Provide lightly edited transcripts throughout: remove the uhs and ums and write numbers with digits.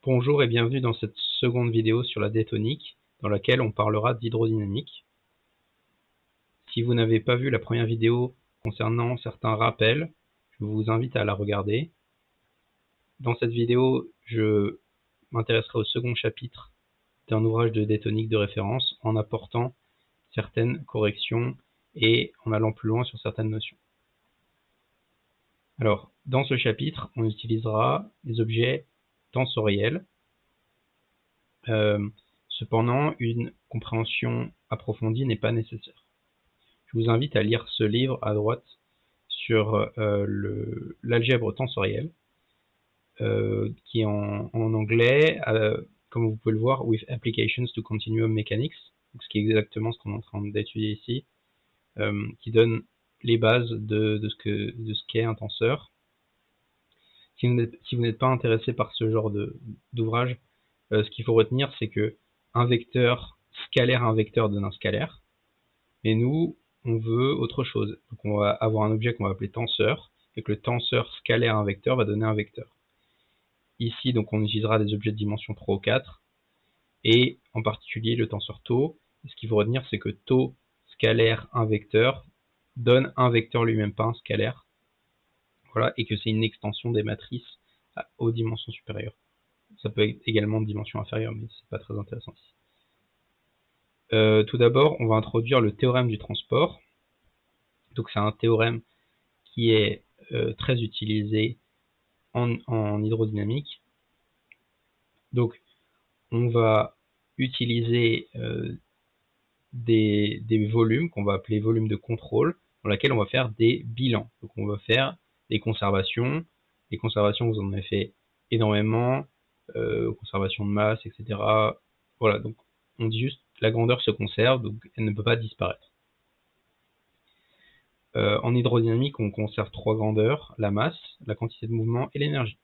Bonjour et bienvenue dans cette seconde vidéo sur la détonique, dans laquelle on parlera d'hydrodynamique. Si vous n'avez pas vu la première vidéo concernant certains rappels, je vous invite à la regarder. Dans cette vidéo, je m'intéresserai au second chapitre d'un ouvrage de détonique de référence en apportant certaines corrections et en allant plus loin sur certaines notions. Alors, dans ce chapitre, on utilisera des objets tensoriels. Cependant, une compréhension approfondie n'est pas nécessaire. Je vous invite à lire ce livre à droite sur l'algèbre tensorielle, qui est en anglais, comme vous pouvez le voir, with applications to continuum mechanics, ce qui est exactement ce qu'on est en train d'étudier ici, qui donne les bases de ce qu'est un tenseur. Si vous n'êtes pas intéressé par ce genre d'ouvrage, ce qu'il faut retenir, c'est que un vecteur scalaire à un vecteur donne un scalaire, mais nous, on veut autre chose. Donc on va avoir un objet qu'on va appeler tenseur, et que le tenseur scalaire à un vecteur va donner un vecteur. Ici, donc, on utilisera des objets de dimension 3 ou 4, et en particulier le tenseur tau. Et ce qu'il faut retenir, c'est que tau scalaire un vecteur donne un vecteur lui-même, pas un scalaire. Voilà, et que c'est une extension des matrices aux dimensions supérieures. Ça peut être également de dimension inférieure, mais c'est pas très intéressant ici. Tout d'abord, on va introduire le théorème du transport. Donc c'est un théorème qui est très utilisé en hydrodynamique. Donc on va utiliser des volumes qu'on va appeler volumes de contrôle, dans lesquels on va faire des bilans. Donc on va faire des conservations. Les conservations, vous en avez fait énormément, conservation de masse, etc. Voilà, donc on dit juste la grandeur se conserve, donc elle ne peut pas disparaître. En hydrodynamique, on conserve trois grandeurs, la masse, la quantité de mouvement et l'énergie.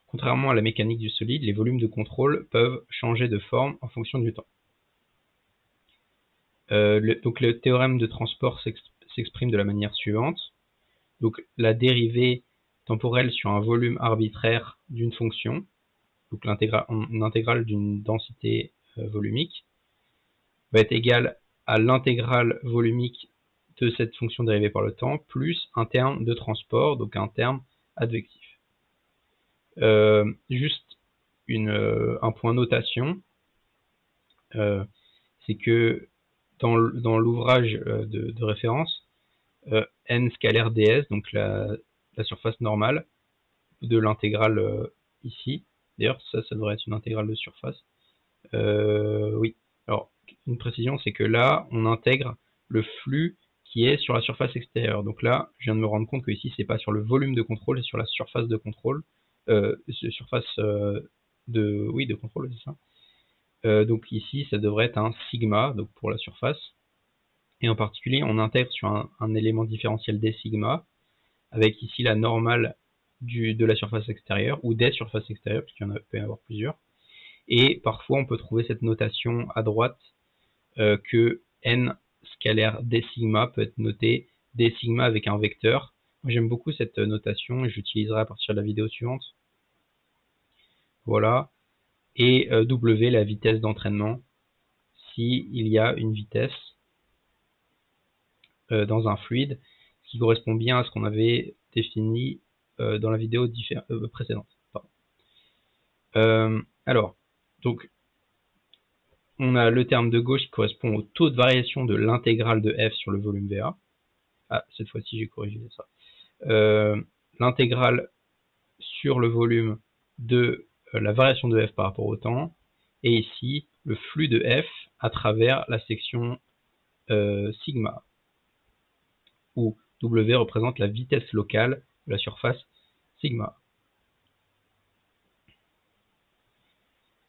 Contrairement à la mécanique du solide, les volumes de contrôle peuvent changer de forme en fonction du temps. Donc le théorème de transport s'exprime de la manière suivante. Donc la dérivée temporelle sur un volume arbitraire d'une fonction, donc l'intégrale d'une densité volumique, va être égale à l'intégrale volumique de cette fonction dérivée par le temps, plus un terme de transport, donc un terme advectif. Juste un point notation, c'est que dans l'ouvrage de référence, n scalaire ds, donc la surface normale de l'intégrale ici, d'ailleurs ça devrait être une intégrale de surface, oui, alors une précision, c'est que là on intègre le flux qui est sur la surface extérieure. Donc là, je viens de me rendre compte que ici c'est pas sur le volume de contrôle, c'est sur la surface de contrôle, de contrôle, c'est ça. Donc ici, ça devrait être un sigma, donc pour la surface. Et en particulier, on intègre sur un élément différentiel des sigma, avec ici la normale de la surface extérieure, ou des surfaces extérieures, puisqu'il peut y en avoir plusieurs. Et parfois, on peut trouver cette notation à droite, que n scalaire d sigma peut être noté d sigma avec un vecteur. J'aime beaucoup cette notation et j'utiliserai à partir de la vidéo suivante. Voilà. Et W, la vitesse d'entraînement, s'il y a une vitesse dans un fluide, qui correspond bien à ce qu'on avait défini dans la vidéo précédente. Alors, donc, on a le terme de gauche qui correspond au taux de variation de l'intégrale de f sur le volume VA. Ah, cette fois-ci, j'ai corrigé ça. L'intégrale sur le volume de la variation de f par rapport au temps, et ici, le flux de f à travers la section sigma, où W représente la vitesse locale de la surface sigma.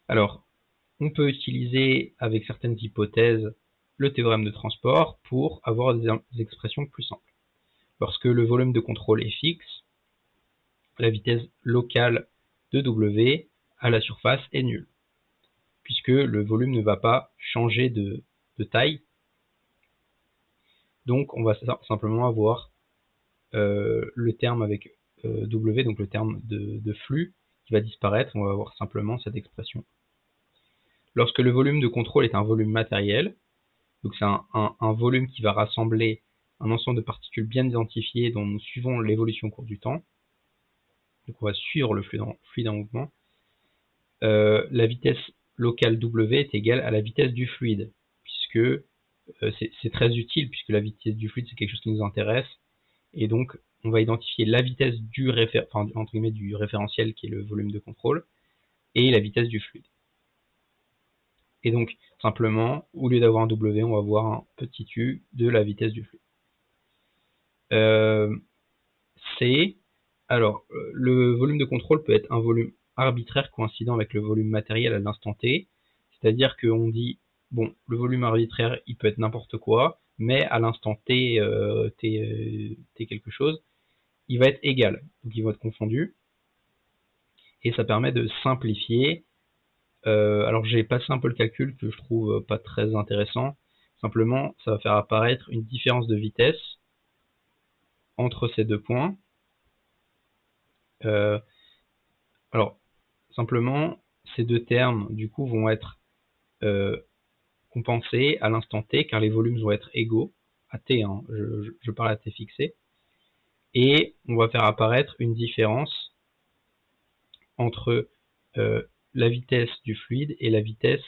Alors, on peut utiliser avec certaines hypothèses le théorème de transport pour avoir des expressions plus simples. Lorsque le volume de contrôle est fixe, la vitesse locale de W à la surface est nulle, puisque le volume ne va pas changer de taille. Donc on va simplement avoir le terme avec W, donc le terme de flux, qui va disparaître. On va avoir simplement cette expression. Lorsque le volume de contrôle est un volume matériel, donc c'est un volume qui va rassembler un ensemble de particules bien identifiées dont nous suivons l'évolution au cours du temps. Donc on va suivre le fluide en mouvement. La vitesse locale W est égale à la vitesse du fluide, puisque c'est très utile, puisque la vitesse du fluide c'est quelque chose qui nous intéresse, et donc on va identifier la vitesse du référentiel qui est le volume de contrôle, et la vitesse du fluide. Et donc, simplement, au lieu d'avoir un W, on va avoir un petit u de la vitesse du fluide. Alors, le volume de contrôle peut être un volume arbitraire coïncident avec le volume matériel à l'instant T. C'est-à-dire qu'on dit, bon, le volume arbitraire, il peut être n'importe quoi, mais à l'instant T, T quelque chose, il va être égal. Donc, ils vont être confondus. Et ça permet de simplifier. Alors j'ai passé un peu le calcul que je trouve pas très intéressant. Simplement, ça va faire apparaître une différence de vitesse entre ces deux points. Alors, simplement, ces deux termes, du coup, vont être compensés à l'instant t, car les volumes vont être égaux à t, hein, je parle à t fixé. Et on va faire apparaître une différence entre la vitesse du fluide et la vitesse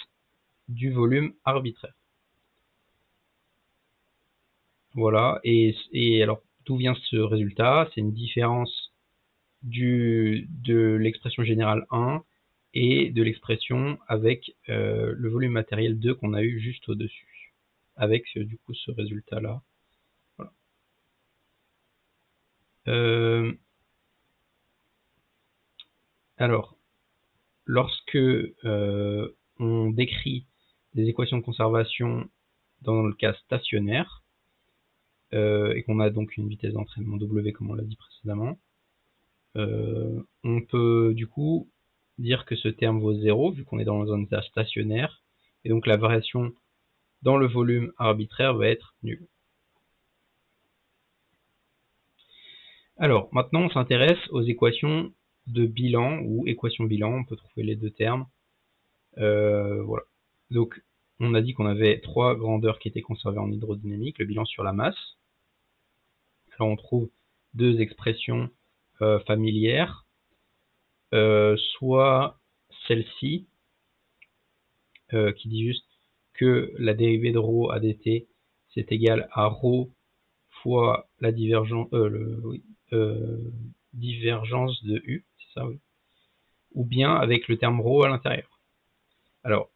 du volume arbitraire. Voilà, et alors d'où vient ce résultat? C'est une différence de l'expression générale 1 et de l'expression avec le volume matériel 2 qu'on a eu juste au-dessus, avec du coup ce résultat-là. Voilà. Alors, lorsque on décrit des équations de conservation dans le cas stationnaire, et qu'on a donc une vitesse d'entraînement W comme on l'a dit précédemment, on peut du coup dire que ce terme vaut 0 vu qu'on est dans un état stationnaire, et donc la variation dans le volume arbitraire va être nulle. Alors maintenant on s'intéresse aux équations de bilan ou équations bilan, on peut trouver les deux termes. Voilà. Donc on a dit qu'on avait trois grandeurs qui étaient conservées en hydrodynamique, le bilan sur la masse. Alors on trouve deux expressions familières, soit celle-ci, qui dit juste que la dérivée de ρ à dt c'est égal à ρ fois la divergence de u, c'est ça, oui, ou bien avec le terme ρ à l'intérieur. Alors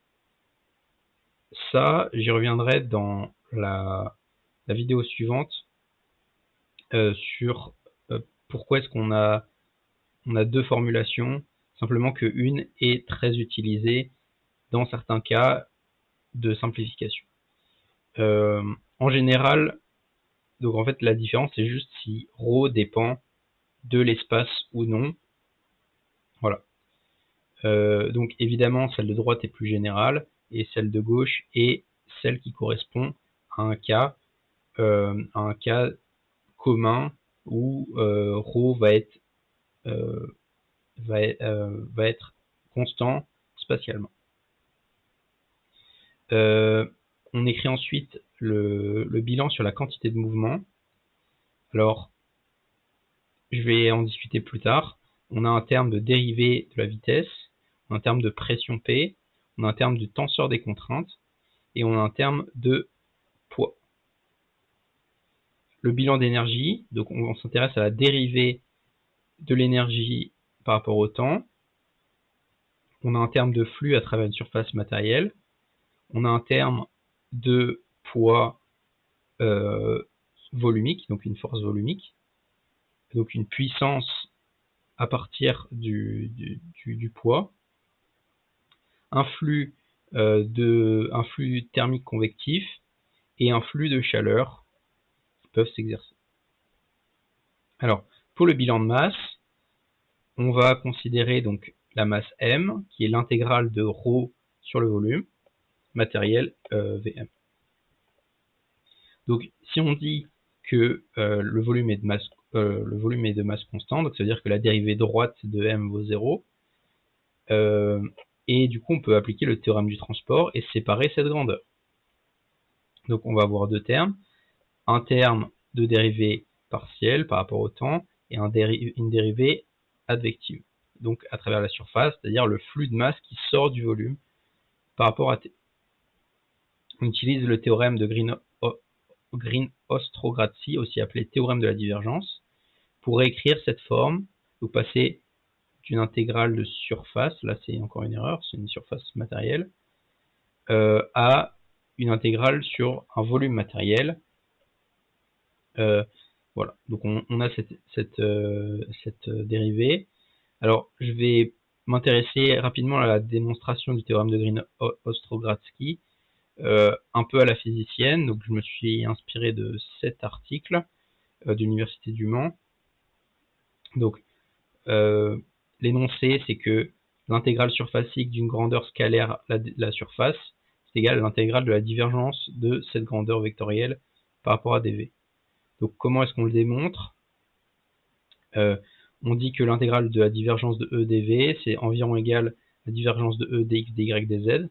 ça, j'y reviendrai dans la vidéo suivante sur pourquoi est-ce qu'on a deux formulations, simplement qu'une est très utilisée dans certains cas de simplification. En général, donc en fait la différence c'est juste si ρ dépend de l'espace ou non. Voilà. Donc évidemment celle de droite est plus générale et celle de gauche est celle qui correspond à un cas commun où ρ va être constant spatialement. On écrit ensuite le bilan sur la quantité de mouvement. Alors, je vais en discuter plus tard. On a un terme de dérivée de la vitesse, on a un terme de pression P, on a un terme de tenseur des contraintes, et on a un terme de poids. Le bilan d'énergie, donc on s'intéresse à la dérivée de l'énergie par rapport au temps. On a un terme de flux à travers une surface matérielle. On a un terme de poids volumique, donc une force volumique, donc une puissance à partir du poids, un flux thermique convectif et un flux de chaleur qui peuvent s'exercer. Alors, pour le bilan de masse, on va considérer donc la masse M, qui est l'intégrale de ρ sur le volume matériel Vm. Donc, si on dit que le volume est de masse le volume est de masse constante, donc ça veut dire que la dérivée droite de m vaut 0. Et du coup, on peut appliquer le théorème du transport et séparer cette grandeur. Donc on va avoir deux termes. Un terme de dérivée partielle par rapport au temps et une dérivée advective. Donc à travers la surface, c'est-à-dire le flux de masse qui sort du volume par rapport à t. On utilise le théorème de Green-Ostrogradski, aussi appelé théorème de la divergence, pour réécrire cette forme, donc passer d'une intégrale de surface, là c'est encore une erreur, c'est une surface matérielle, à une intégrale sur un volume matériel. Voilà, donc on a cette dérivée. Alors je vais m'intéresser rapidement à la démonstration du théorème de Green-Ostrogradski, un peu à la physicienne, donc je me suis inspiré de cet article de l'Université du Mans. Donc l'énoncé, c'est que l'intégrale surfacique d'une grandeur scalaire, la surface, c'est égal à l'intégrale de la divergence de cette grandeur vectorielle par rapport à dv. Donc comment est-ce qu'on le démontre? On dit que l'intégrale de la divergence de E dv, c'est environ égal à la divergence de E dx, dy, dz,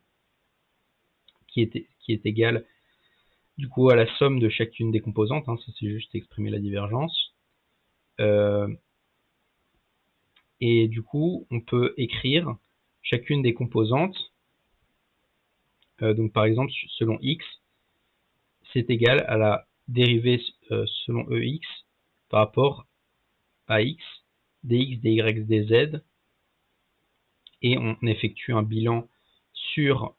qui est égale du coup à la somme de chacune des composantes, hein, ça c'est juste exprimer la divergence. Et du coup, on peut écrire chacune des composantes. Donc par exemple, selon x, c'est égal à la dérivée selon ex par rapport à x, dx, dy, dz, et on effectue un bilan sur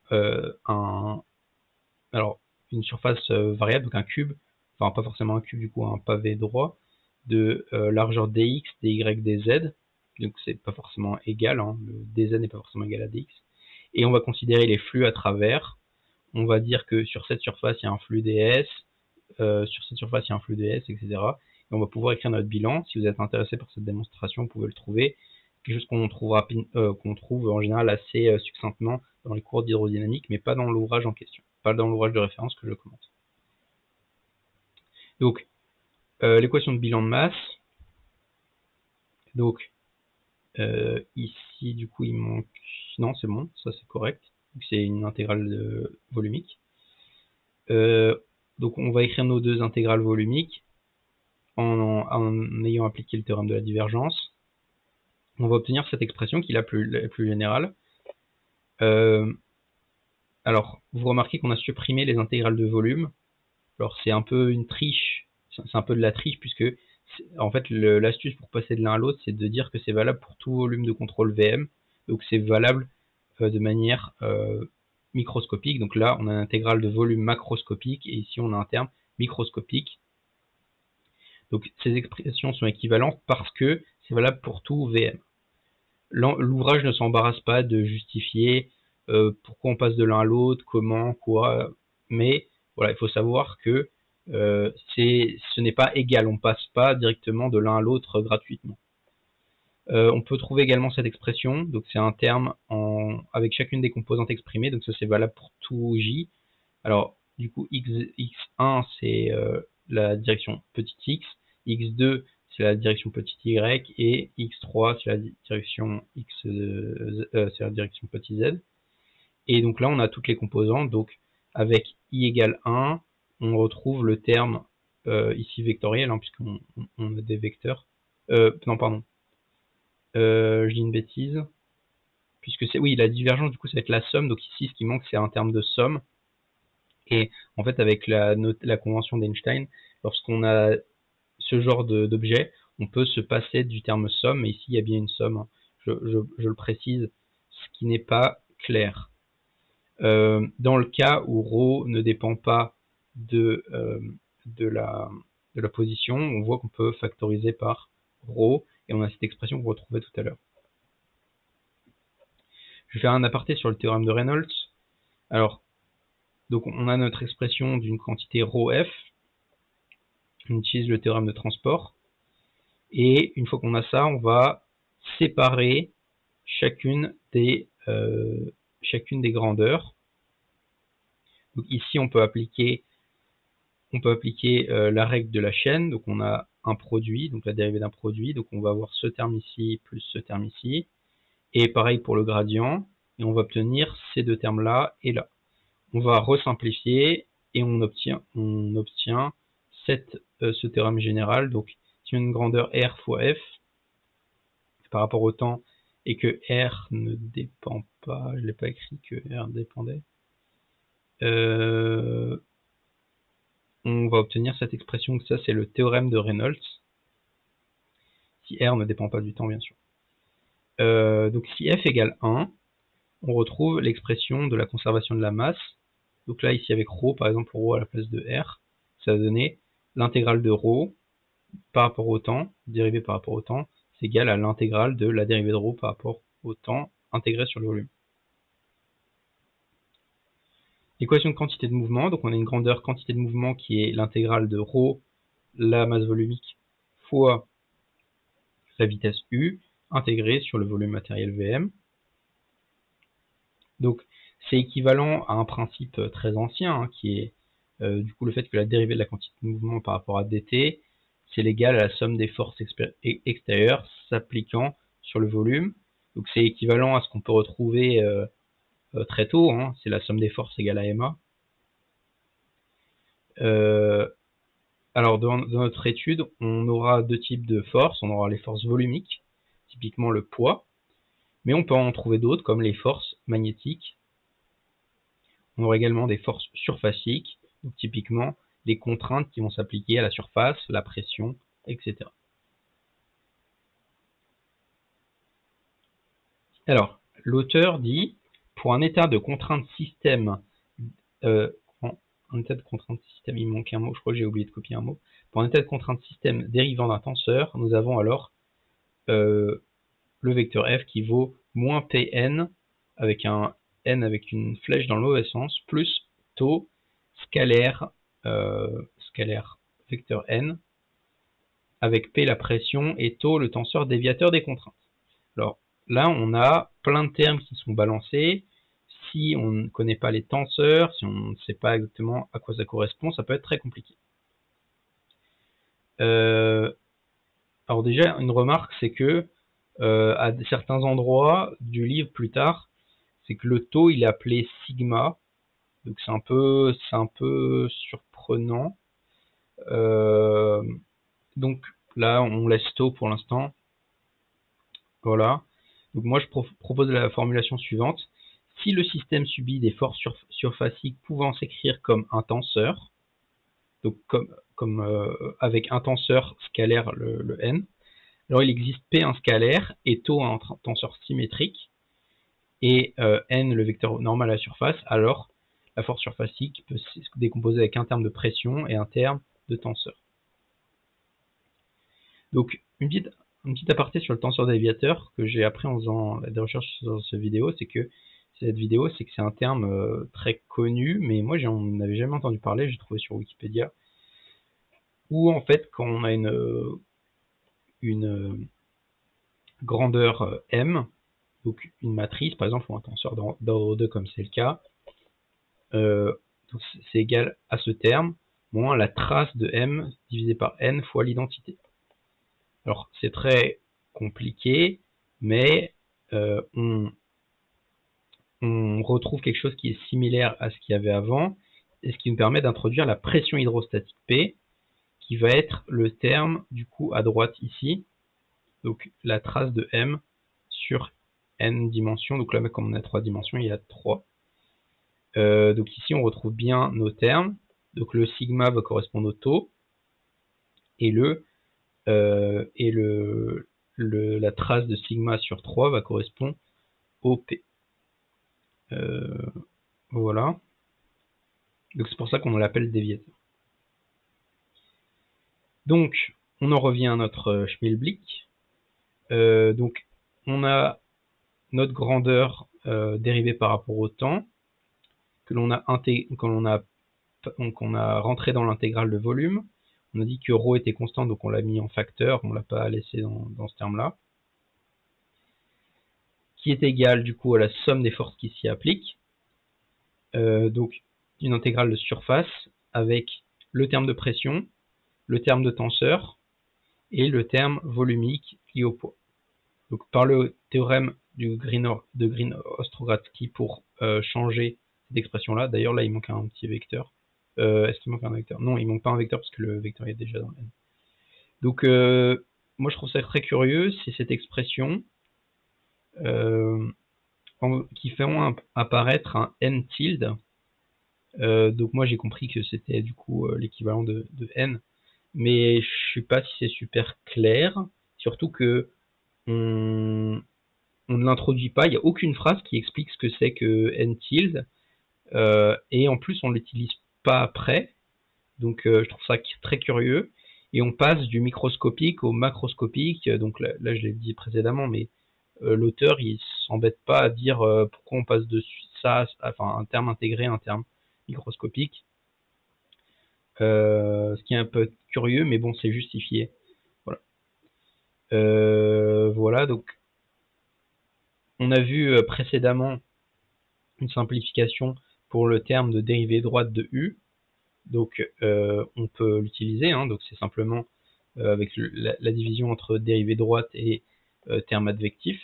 une surface variable, donc un cube, enfin pas forcément un cube, du coup un pavé droit, de largeur dx, dy, dz, donc c'est pas forcément égal, hein, le dz n'est pas forcément égal à dx, et on va considérer les flux à travers. On va dire que sur cette surface il y a un flux ds, sur cette surface il y a un flux ds, etc. Et on va pouvoir écrire notre bilan. Si vous êtes intéressé par cette démonstration, vous pouvez le trouver. Quelque chose qu'on trouve en général assez succinctement dans les cours d'hydrodynamique, mais pas dans l'ouvrage en question, pas dans l'ouvrage de référence que je commente. Donc, l'équation de bilan de masse. Donc, ici, du coup, il manque... Non, c'est bon, ça c'est correct. C'est une intégrale volumique. Donc, on va écrire nos deux intégrales volumiques en ayant appliqué le théorème de la divergence. On va obtenir cette expression qui est la plus générale. Alors, vous remarquez qu'on a supprimé les intégrales de volume. Alors, c'est un peu une triche, c'est un peu de la triche, puisque en fait, l'astuce pour passer de l'un à l'autre, c'est de dire que c'est valable pour tout volume de contrôle VM. Donc, c'est valable de manière microscopique. Donc là, on a une intégrale de volume macroscopique, et ici, on a un terme microscopique. Donc, ces expressions sont équivalentes parce que c'est valable pour tout VM. L'ouvrage ne s'embarrasse pas de justifier pourquoi on passe de l'un à l'autre, comment, quoi, mais voilà, il faut savoir que ce n'est pas égal, on passe pas directement de l'un à l'autre gratuitement. On peut trouver également cette expression, donc c'est un terme avec chacune des composantes exprimées, donc ça c'est valable pour tout J. Alors du coup x1 c'est la direction petit x, x2 c'est la direction petit y, et x3 c'est la direction c'est la direction petit z. Et donc là on a toutes les composantes, donc avec i égale 1, on retrouve le terme ici vectoriel, hein, puisqu'on a des vecteurs. Non, pardon. Je dis une bêtise. Puisque c'est, oui, la divergence, du coup, ça va être la somme. Donc ici, ce qui manque, c'est un terme de somme. Et en fait, avec la convention d'Einstein, lorsqu'on a ce genre d'objet, on peut se passer du terme somme, mais ici il y a bien une somme, hein. Je le précise, ce qui n'est pas clair. Dans le cas où ρ ne dépend pas de la position, on voit qu'on peut factoriser par ρ, et on a cette expression que vous retrouvez tout à l'heure. Je vais faire un aparté sur le théorème de Reynolds. Alors, donc on a notre expression d'une quantité ρf, on utilise le théorème de transport, et une fois qu'on a ça, on va séparer chacune des grandeurs. Donc ici, on peut appliquer la règle de la chaîne. Donc on a un produit, donc la dérivée d'un produit, donc on va avoir ce terme ici plus ce terme ici, et pareil pour le gradient, et on va obtenir ces deux termes-là et là. On va resimplifier et on obtient ce théorème général. Donc si on a une grandeur R fois F par rapport au temps et que R ne dépend pas, je ne l'ai pas écrit que R dépendait, on va obtenir cette expression, que ça c'est le théorème de Reynolds, si R ne dépend pas du temps bien sûr. Donc si F égale 1, on retrouve l'expression de la conservation de la masse. Donc là ici avec ρ, par exemple ρ à la place de R, ça va donner l'intégrale de ρ par rapport au temps, dérivée par rapport au temps, c'est égal à l'intégrale de la dérivée de ρ par rapport au temps intégré sur le volume. L'équation de quantité de mouvement, donc on a une grandeur quantité de mouvement qui est l'intégrale de ρ, la masse volumique, fois la vitesse u, intégrée sur le volume matériel Vm. Donc c'est équivalent à un principe très ancien, hein, qui est du coup le fait que la dérivée de la quantité de mouvement par rapport à dt, c'est l'égal à la somme des forces extérieures s'appliquant sur le volume. Donc c'est équivalent à ce qu'on peut retrouver très tôt, hein, c'est la somme des forces égale à ma. Alors dans notre étude, on aura deux types de forces. On aura les forces volumiques, typiquement le poids, mais on peut en trouver d'autres comme les forces magnétiques. On aura également des forces surfaciques, donc typiquement les contraintes qui vont s'appliquer à la surface, la pression, etc. Alors, l'auteur dit, pour un état de contrainte système, un état de contrainte système, il manque un mot, je crois que j'ai oublié de copier un mot. Pour un état de contrainte système dérivant d'un tenseur, nous avons alors le vecteur f qui vaut moins Pn, avec un n avec une flèche dans le mauvais sens, plus taux scalaire vecteur n, avec P la pression et taux le tenseur déviateur des contraintes. Alors là, on a plein de termes qui sont balancés. Si on ne connaît pas les tenseurs, si on ne sait pas exactement à quoi ça correspond, ça peut être très compliqué. Alors déjà, une remarque, c'est que à certains endroits du livre plus tard, c'est que le taux il est appelé sigma, donc c'est un peu surprenant. Donc là, on laisse taux pour l'instant. Voilà. Donc moi, je propose la formulation suivante. Si le système subit des forces surfaciques pouvant s'écrire comme un tenseur, donc avec un tenseur scalaire le n, alors il existe P un scalaire et taux un tenseur symétrique, et n le vecteur normal à la surface, alors la force surfacique peut se décomposer avec un terme de pression et un terme de tenseur. Donc une petite aparté sur le tenseur déviateur que j'ai appris en faisant des recherches sur cette vidéo, c'est que c'est un terme très connu, mais moi j'en avais jamais entendu parler, j'ai trouvé sur Wikipédia, où en fait quand on a une grandeur m, donc une matrice par exemple ou un tenseur d'ordre 2 comme c'est le cas, donc c'est égal à ce terme moins la trace de m divisé par n fois l'identité. Alors c'est très compliqué, mais on retrouve quelque chose qui est similaire à ce qu'il y avait avant, et ce qui nous permet d'introduire la pression hydrostatique P, qui va être le terme du coup à droite ici, donc la trace de m sur n dimensions, donc là comme on a 3 dimensions, il y a 3. Donc ici on retrouve bien nos termes, donc le sigma va correspondre au taux, et la trace de sigma sur 3 va correspondre au P. Voilà. Donc c'est pour ça qu'on l'appelle déviateur. Donc on en revient à notre schmilblick. Donc on a notre grandeur dérivée par rapport au temps que l'on a rentré dans l'intégrale de volume. On a dit que ρ était constant, donc on l'a mis en facteur, on ne l'a pas laissé dans ce terme-là, qui est égal du coup à la somme des forces qui s'y appliquent. Donc une intégrale de surface avec le terme de pression, le terme de tenseur, et le terme volumique lié au poids. Donc par le théorème de Green-Ostrogradski pour changer cette expression-là, d'ailleurs là il manque un petit vecteur. Est-ce qu'il manque un vecteur? Non, il manque pas un vecteur parce que le vecteur est déjà dans n. Donc moi je trouve ça très curieux, c'est cette expression qui fait apparaître un n tilde. Donc moi j'ai compris que c'était du coup l'équivalent de n, mais je sais pas si c'est super clair, surtout que on ne l'introduit pas, il n'y a aucune phrase qui explique ce que c'est que n tilde, et en plus on l'utilise pas après, donc je trouve ça très curieux, et on passe du microscopique au macroscopique, donc là je l'ai dit précédemment, mais l'auteur il s'embête pas à dire pourquoi on passe de ça, enfin un terme intégré à un terme microscopique, ce qui est un peu curieux, mais bon c'est justifié. Voilà. Voilà, donc on a vu précédemment une simplification pour le terme de dérivée droite de u, donc on peut l'utiliser, hein, donc c'est simplement avec la division entre dérivée droite et terme advectif.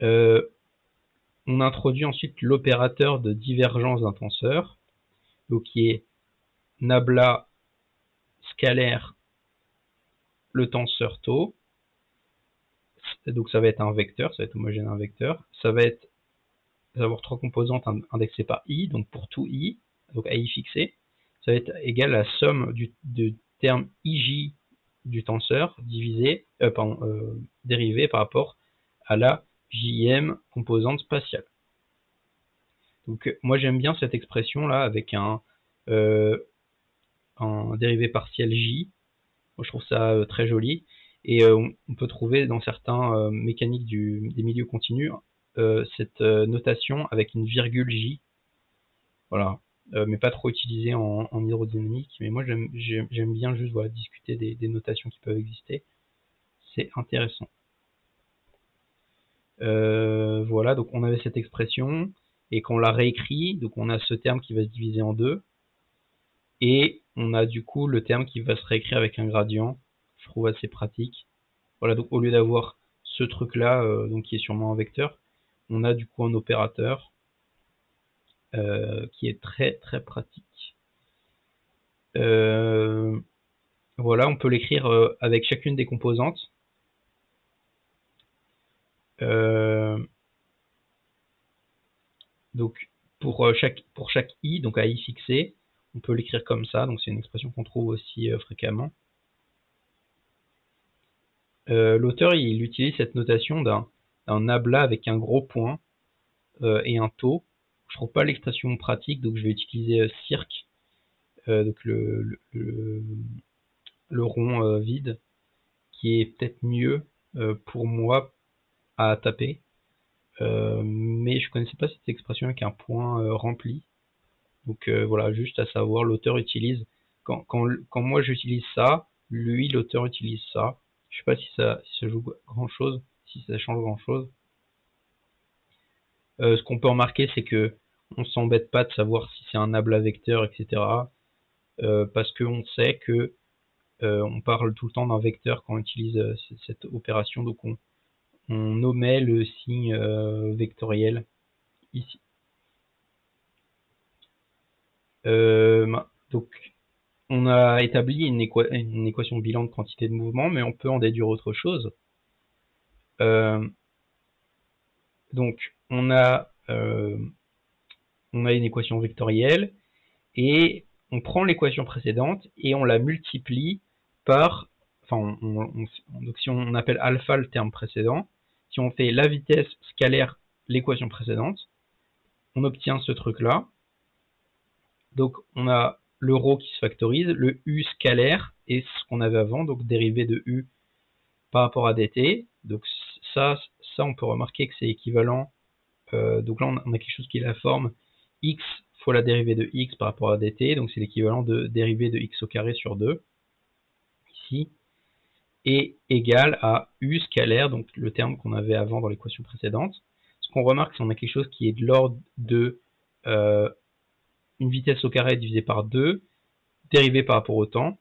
On introduit ensuite l'opérateur de divergence d'un tenseur, donc qui est nabla scalaire le tenseur tau, donc ça va être un vecteur, ça va être homogène à un vecteur, ça va avoir trois composantes indexées par i, donc pour tout i, donc à i fixé, ça va être égal à la somme du terme ij du tenseur divisé, dérivé par rapport à la jm composante spatiale. Donc moi j'aime bien cette expression là avec un dérivé partiel j. Moi, je trouve ça très joli, et on peut trouver dans certains mécaniques des milieux continus cette notation avec une virgule j. Voilà, mais pas trop utilisée en hydrodynamique. Mais moi j'aime bien juste discuter des notations qui peuvent exister. C'est intéressant. Voilà, donc on avait cette expression, et quand on la réécrit, donc on a ce terme qui va se diviser en deux, et on a du coup le terme qui va se réécrire avec un gradient. Je trouve assez pratique. Voilà, donc au lieu d'avoir ce truc là, donc qui est sûrement un vecteur, on a du coup un opérateur qui est très très pratique. Voilà, on peut l'écrire avec chacune des composantes. Donc pour chaque i, donc à i fixé, on peut l'écrire comme ça, donc c'est une expression qu'on trouve aussi fréquemment. L'auteur il utilise cette notation d'un nabla avec un gros point et un taux. Je trouve pas l'expression pratique, donc je vais utiliser cirque, donc le rond vide, qui est peut-être mieux pour moi à taper, mais je connaissais pas cette expression avec un point rempli. Donc voilà, juste à savoir, l'auteur utilise, quand moi j'utilise ça, lui l'auteur utilise ça. Je sais pas si ça joue grand chose, si ça change grand chose. Ce qu'on peut remarquer, c'est que on s'embête pas de savoir si c'est un nabla vecteur, etc. Parce qu'on sait que on parle tout le temps d'un vecteur quand on utilise cette opération, donc on omet le signe vectoriel ici. Donc on a établi une équation bilan de quantité de mouvement, mais on peut en déduire autre chose. Donc on a une équation vectorielle, et on prend l'équation précédente et on la multiplie par, enfin, donc si on appelle alpha le terme précédent, si on fait la vitesse scalaire l'équation précédente, on obtient ce truc-là. Donc on a le ρ qui se factorise, le u scalaire et ce qu'on avait avant, donc dérivé de u par rapport à dt. Donc ça on peut remarquer que c'est équivalent. Donc là on a quelque chose qui est la forme x fois la dérivée de x par rapport à dt, donc c'est l'équivalent de dérivée de x au carré sur 2, ici, et égal à u scalaire, donc le terme qu'on avait avant dans l'équation précédente. Ce qu'on remarque, c'est qu'on a quelque chose qui est de l'ordre de une vitesse au carré divisé par 2, dérivée par rapport au temps.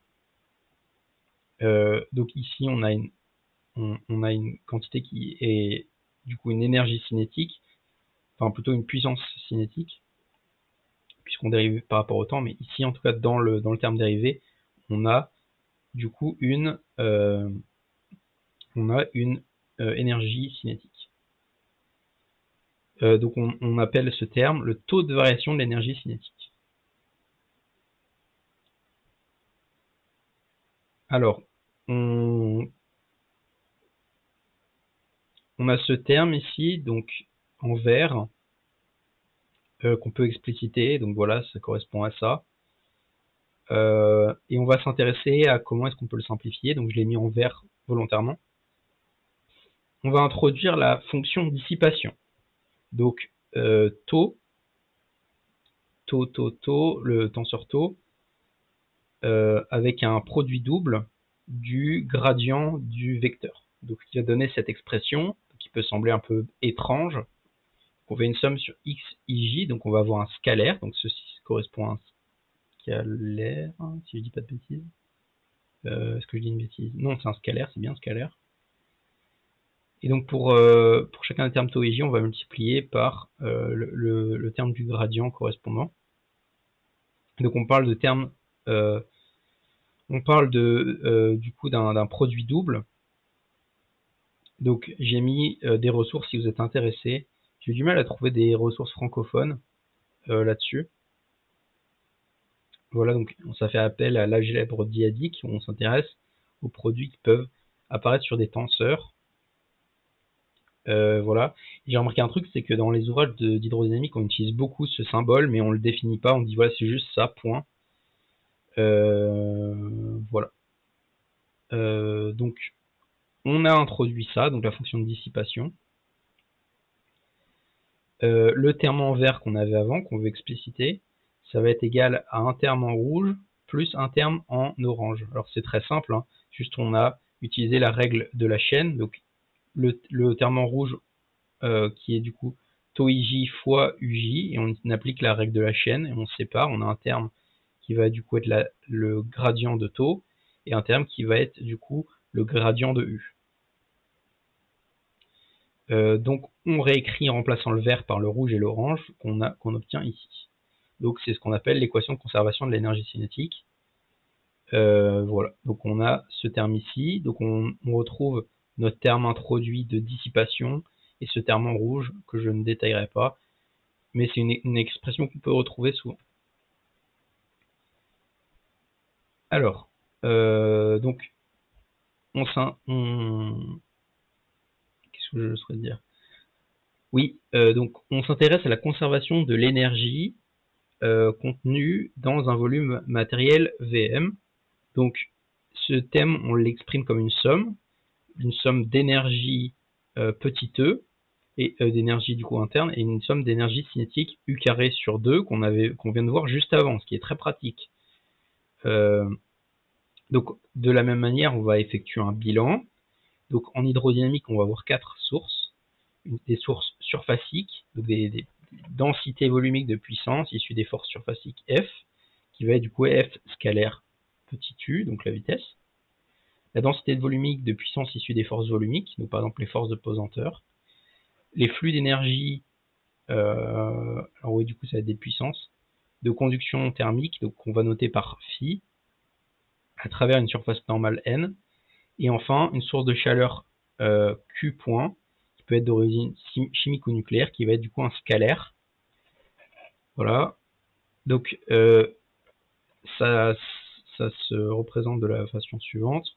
Donc ici, on a une quantité qui est du coup une énergie cinétique, enfin plutôt une puissance cinétique, puisqu'on dérive par rapport au temps, mais ici, en tout cas, dans le terme dérivé, on a du coup une énergie cinétique. Donc on appelle ce terme le taux de variation de l'énergie cinétique. Alors, on a ce terme ici, donc en vert, qu'on peut expliciter, donc voilà, ça correspond à ça. Et on va s'intéresser à comment est-ce qu'on peut le simplifier, donc je l'ai mis en vert volontairement. On va introduire la fonction dissipation. Donc taux, le tenseur taux, avec un produit double du gradient du vecteur. Donc ce qui va donner cette expression, qui peut sembler un peu étrange. On fait une somme sur x, ij, donc on va avoir un scalaire, donc ceci correspond à un scalaire, si je dis pas de bêtises. Est-ce que je dis une bêtise? Non, c'est un scalaire, c'est bien un scalaire. Et donc pour chacun des termes taux et j, on va multiplier par le terme du gradient correspondant. Donc on parle de termes, on parle du coup d'un produit double. Donc j'ai mis des ressources si vous êtes intéressé. J'ai eu du mal à trouver des ressources francophones là-dessus. Voilà, donc ça fait appel à l'algèbre dyadique, où on s'intéresse aux produits qui peuvent apparaître sur des tenseurs. Voilà. J'ai remarqué un truc, c'est que dans les ouvrages d'hydrodynamique, on utilise beaucoup ce symbole, mais on le définit pas, on dit voilà, c'est juste ça, point. Voilà. Donc, on a introduit ça, donc la fonction de dissipation. Le terme en vert qu'on avait avant, qu'on veut expliciter, ça va être égal à un terme en rouge plus un terme en orange. Alors c'est très simple, hein. Juste on a utilisé la règle de la chaîne, donc le terme en rouge qui est du coup taux ij fois uj, et on applique la règle de la chaîne et on sépare. On a un terme qui va du coup être le gradient de taux et un terme qui va être du coup le gradient de u. Donc on réécrit en remplaçant le vert par le rouge et l'orange qu'on obtient ici. Donc c'est ce qu'on appelle l'équation de conservation de l'énergie cinétique. Voilà, donc on a ce terme ici, donc on retrouve notre terme introduit de dissipation et ce terme en rouge que je ne détaillerai pas, mais c'est une expression qu'on peut retrouver souvent. Alors, donc qu'est-ce que je souhaite dire? Oui, donc on s'intéresse à la conservation de l'énergie contenue dans un volume matériel Vm. Donc ce thème, on l'exprime comme une somme d'énergie petit e, et d'énergie du coup interne, et une somme d'énergie cinétique U carré sur 2 qu'on vient de voir juste avant, ce qui est très pratique. Donc de la même manière, on va effectuer un bilan. Donc en hydrodynamique, on va avoir 4 sources. Des sources surfaciques, donc des densités volumiques de puissance issues des forces surfaciques F, qui va être du coup F scalaire petit u, donc la vitesse. La densité de volumique de puissance issue des forces volumiques, donc par exemple les forces de pesanteur. Les flux d'énergie, alors oui, du coup ça va être des puissances, de conduction thermique, donc qu'on va noter par phi, à travers une surface normale n. Et enfin, une source de chaleur Q point, qui peut être d'origine chimique ou nucléaire, qui va être du coup un scalaire. Voilà. Donc ça se représente de la façon suivante.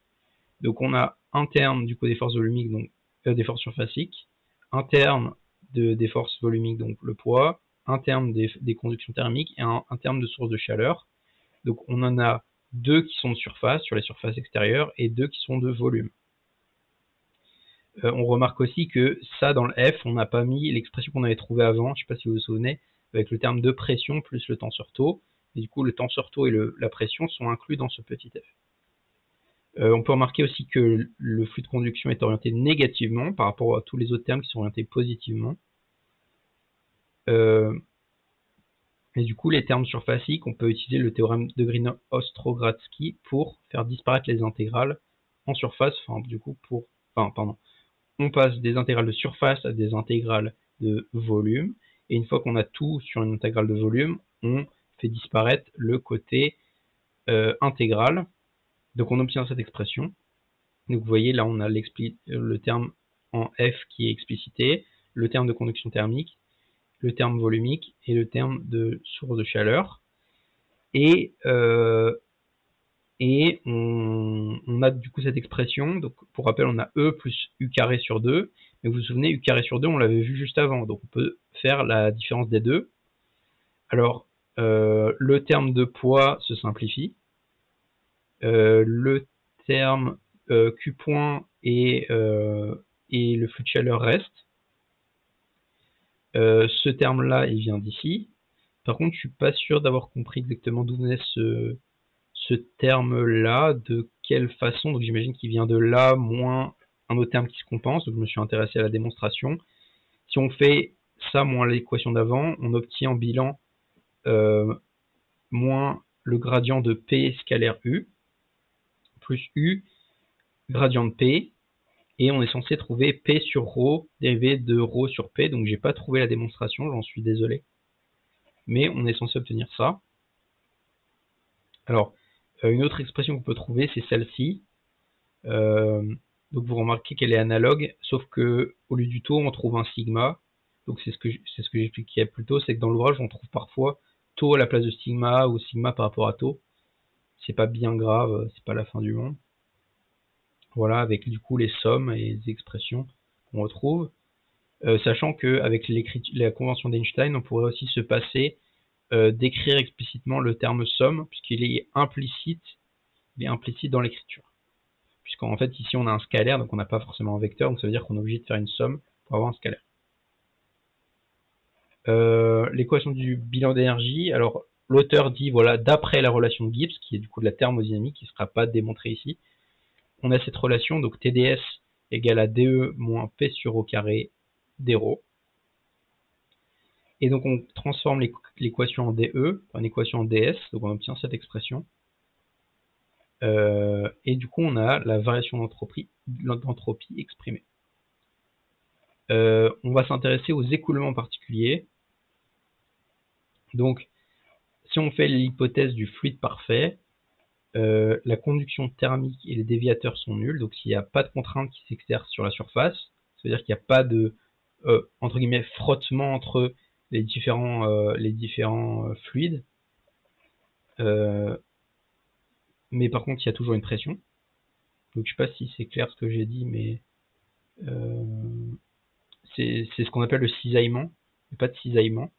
Donc on a un terme du coup des forces volumiques, donc des forces surfaciques, un terme des forces volumiques, donc le poids, un terme des conductions thermiques et un terme de source de chaleur. Donc on en a deux qui sont de surface, sur les surfaces extérieures, et deux qui sont de volume. On remarque aussi que ça, dans le F, on n'a pas mis l'expression qu'on avait trouvée avant, je ne sais pas si vous vous souvenez, avec le terme de pression plus le tenseur taux. Et du coup, le tenseur taux et la pression sont inclus dans ce petit F. On peut remarquer aussi que le flux de conduction est orienté négativement par rapport à tous les autres termes qui sont orientés positivement. Et du coup, les termes surfaciques, on peut utiliser le théorème de Green-Ostrogradski pour faire disparaître les intégrales en surface, enfin du coup on passe des intégrales de surface à des intégrales de volume, et une fois qu'on a tout sur une intégrale de volume, on fait disparaître le côté intégral, donc on obtient cette expression. Donc vous voyez là on a le terme en F qui est explicité, le terme de conduction thermique, le terme volumique et le terme de source de chaleur. Et on a du coup cette expression, donc pour rappel on a E plus U carré sur 2, mais vous vous souvenez U carré sur 2 on l'avait vu juste avant, donc on peut faire la différence des deux. Alors le terme de poids se simplifie, le terme Q point et le flux de chaleur reste. Ce terme là il vient d'ici. Par contre je suis pas sûr d'avoir compris exactement d'où venait ce terme-là, de quelle façon. Donc j'imagine qu'il vient de là, moins un autre terme qui se compense. Donc je me suis intéressé à la démonstration. Si on fait ça moins l'équation d'avant, on obtient en bilan moins le gradient de P scalaire U, plus U gradient de P, et on est censé trouver P sur ρ dérivé de ρ sur P. Donc j'ai pas trouvé la démonstration, j'en suis désolé. Mais on est censé obtenir ça. Alors, une autre expression qu'on peut trouver, c'est celle-ci. Donc vous remarquez qu'elle est analogue, sauf que au lieu du taux, on trouve un sigma. Donc c'est ce que j'expliquais plus tôt, c'est que dans l'ouvrage, on trouve parfois taux à la place de sigma ou sigma par rapport à taux. C'est pas bien grave, c'est pas la fin du monde. Voilà, avec du coup les sommes et les expressions qu'on retrouve. Sachant qu'avec la convention d'Einstein, on pourrait aussi se passer d'écrire explicitement le terme somme, puisqu'il est implicite dans l'écriture. Puisqu'en fait ici on a un scalaire, donc on n'a pas forcément un vecteur, donc ça veut dire qu'on est obligé de faire une somme pour avoir un scalaire. L'équation du bilan d'énergie, alors l'auteur dit, voilà, d'après la relation de Gibbs, qui est du coup de la thermodynamique, qui ne sera pas démontrée ici, on a cette relation, donc TdS égale à dE moins P sur ρ carré dρ. Et donc on transforme l'équation en dE par une équation en ds, donc on obtient cette expression. Et du coup on a la variation d'entropie exprimée. On va s'intéresser aux écoulements particuliers. Donc, si on fait l'hypothèse du fluide parfait, la conduction thermique et les déviateurs sont nuls. Donc, s'il n'y a pas de contrainte qui s'exerce sur la surface, c'est-à-dire qu'il n'y a pas de entre guillemets frottement entre les différents fluides. Mais par contre, il y a toujours une pression. Donc, je ne sais pas si c'est clair ce que j'ai dit, mais c'est ce qu'on appelle le cisaillement. Il n'y a pas de cisaillement.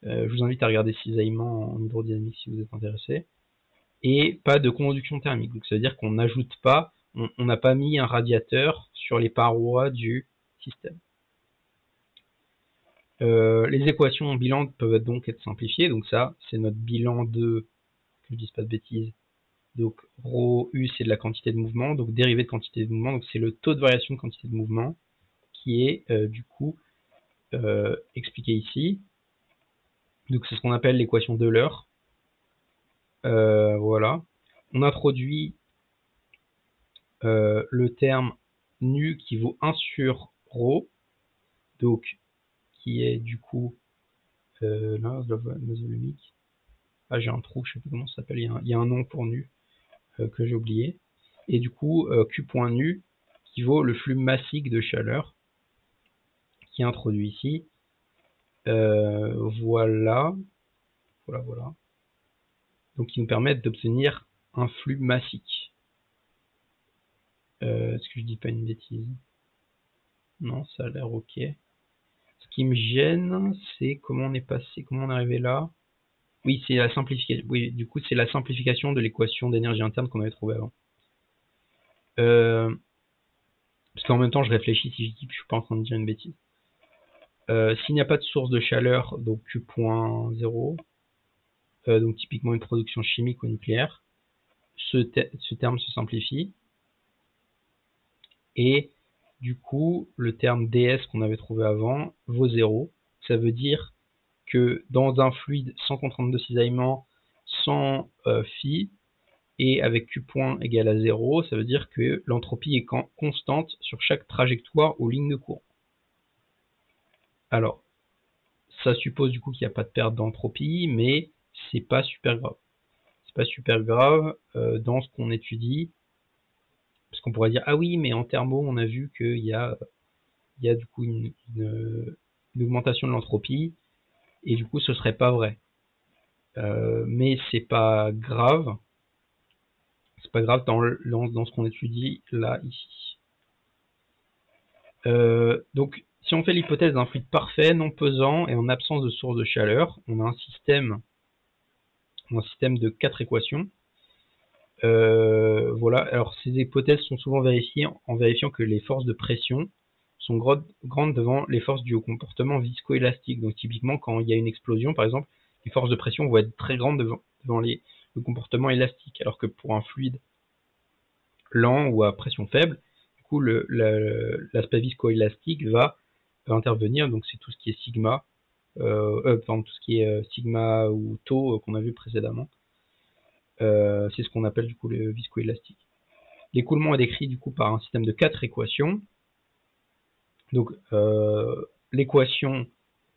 Je vous invite à regarder cisaillement en hydrodynamique si vous êtes intéressé. Et pas de conduction thermique. Donc ça veut dire qu'on n'ajoute pas, on n'a pas mis un radiateur sur les parois du système. Les équations en bilan peuvent donc être simplifiées. Donc ça, c'est notre bilan de, que je dise pas de bêtises. Donc ρ U, c'est de la quantité de mouvement, donc dérivée de quantité de mouvement, donc c'est le taux de variation de quantité de mouvement qui est du coup expliqué ici. Donc c'est ce qu'on appelle l'équation d'Euler. Voilà. On introduit le terme nu qui vaut 1 sur ρ, donc qui est du coup là, volumique. Ah, j'ai un trou, je sais plus comment ça s'appelle, il y a un nom pour nu que j'ai oublié. Et du coup, Q point nu qui vaut le flux massique de chaleur qui est introduit ici. Voilà. Donc qui nous permettent d'obtenir un flux massique. Est-ce que je dis pas une bêtise? Non, ça a l'air ok. Ce qui me gêne, c'est comment on est passé, comment on est arrivé là. Oui, c'est la simplification. Oui, du coup, c'est la simplification de l'équation d'énergie interne qu'on avait trouvée avant. Parce qu'en même temps, je réfléchis si je dis que je suis pas en train de dire une bêtise. S'il n'y a pas de source de chaleur, donc Q.0, donc typiquement une production chimique ou nucléaire, ce terme se simplifie. Et du coup, le terme ds qu'on avait trouvé avant vaut 0. Ça veut dire que dans un fluide sans contrainte de cisaillement, sans phi, Et avec Q point égale à 0, ça veut dire que l'entropie est constante sur chaque trajectoire ou ligne de courant. Alors, ça suppose du coup qu'il n'y a pas de perte d'entropie, mais c'est pas super grave. C'est pas super grave dans ce qu'on étudie, parce qu'on pourrait dire ah oui, mais en thermo on a vu qu'il y a du coup une augmentation de l'entropie, et du coup ce serait pas vrai. Mais c'est pas grave. C'est pas grave dans ce qu'on étudie là ici. Donc si on fait l'hypothèse d'un fluide parfait, non pesant et en absence de source de chaleur, on a un système de 4 équations. Voilà, alors ces hypothèses sont souvent vérifiées en vérifiant que les forces de pression sont grandes devant les forces dues au comportement viscoélastique. Donc typiquement quand il y a une explosion par exemple, les forces de pression vont être très grandes devant le comportement élastique, alors que pour un fluide lent ou à pression faible, du coup l'aspect viscoélastique va intervenir, donc c'est tout ce qui est sigma, tout ce qui est sigma ou tau qu'on a vu précédemment. C'est ce qu'on appelle du coup le viscoélastique. L'écoulement est décrit du coup par un système de 4 équations. Donc l'équation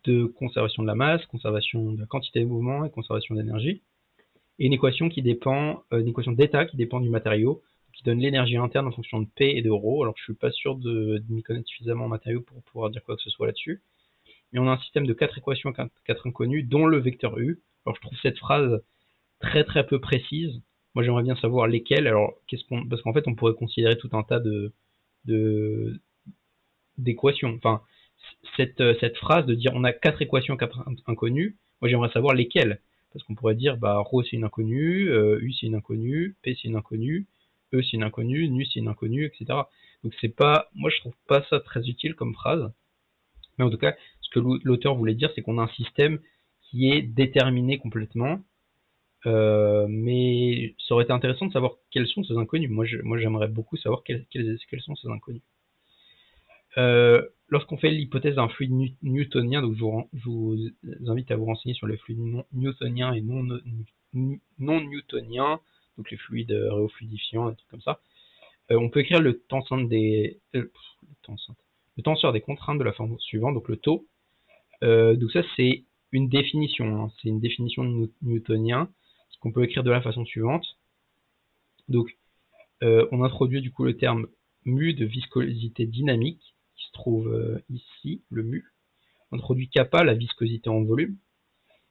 de conservation de la masse, conservation de la quantité de mouvement et conservation d'énergie, et une équation une équation d'état qui dépend du matériau, qui donne l'énergie interne en fonction de P et de ρ. Alors je suis pas sûr de m'y connaître suffisamment en matériaux pour pouvoir dire quoi que ce soit là-dessus. Mais on a un système de 4 équations, 4 inconnues, dont le vecteur U. Alors je trouve cette phrase très très peu précise. Moi j'aimerais bien savoir lesquelles. Alors parce qu'en fait on pourrait considérer tout un tas d'équations. Enfin, cette phrase de dire on a 4 équations, 4 inconnues, moi j'aimerais savoir lesquelles. Parce qu'on pourrait dire bah ρ c'est une inconnue, U c'est une inconnue, P c'est une inconnue, E c'est une inconnue, Nu c'est une inconnue, etc. Donc c'est pas, moi je trouve pas ça très utile comme phrase. Mais en tout cas, ce que l'auteur voulait dire, c'est qu'on a un système qui est déterminé complètement. Mais ça aurait été intéressant de savoir quels sont ces inconnus. Moi j'aimerais beaucoup savoir quels sont ces inconnus. Lorsqu'on fait l'hypothèse d'un fluide newtonien, donc je vous invite à vous renseigner sur les fluides newtoniens et non newtoniens, donc les fluides réofluidifiants, des trucs comme ça. On peut écrire le tenseur des contraintes de la forme suivante, donc le taux. Donc ça c'est une définition, hein, c'est une définition de newtonien, ce qu'on peut écrire de la façon suivante. Donc on introduit du coup le terme mu de viscosité dynamique, qui se trouve ici, le mu. On introduit kappa, la viscosité en volume,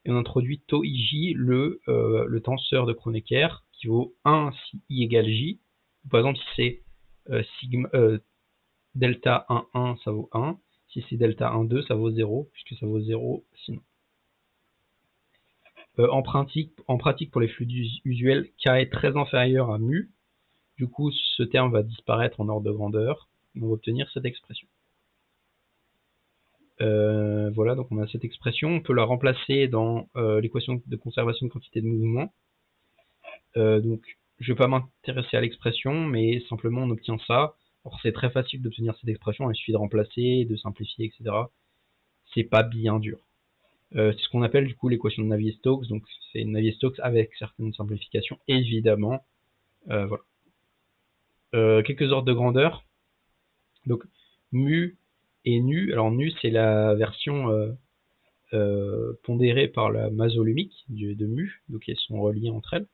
et on introduit tau ij, le tenseur de Kronecker, qui vaut 1 si i égale j. Par exemple, si c'est delta 1,1, ça vaut 1. Si c'est delta 1,2, ça vaut 0, puisque ça vaut 0 sinon. En pratique, pour les fluides usuels, K est très inférieur à mu. Du coup, ce terme va disparaître en ordre de grandeur. Et on va obtenir cette expression. Voilà, donc on a cette expression. On peut la remplacer dans l'équation de conservation de quantité de mouvement. Donc, je ne vais pas m'intéresser à l'expression, mais simplement on obtient ça. Alors, c'est très facile d'obtenir cette expression. Il suffit de remplacer, de simplifier, etc. C'est pas bien dur. C'est ce qu'on appelle du coup l'équation de Navier-Stokes. Donc, c'est Navier-Stokes avec certaines simplifications, évidemment. Voilà. Quelques ordres de grandeur. Donc, mu et nu. Alors, nu, c'est la version pondérée par la masse volumique de mu. Donc, elles sont reliées entre elles.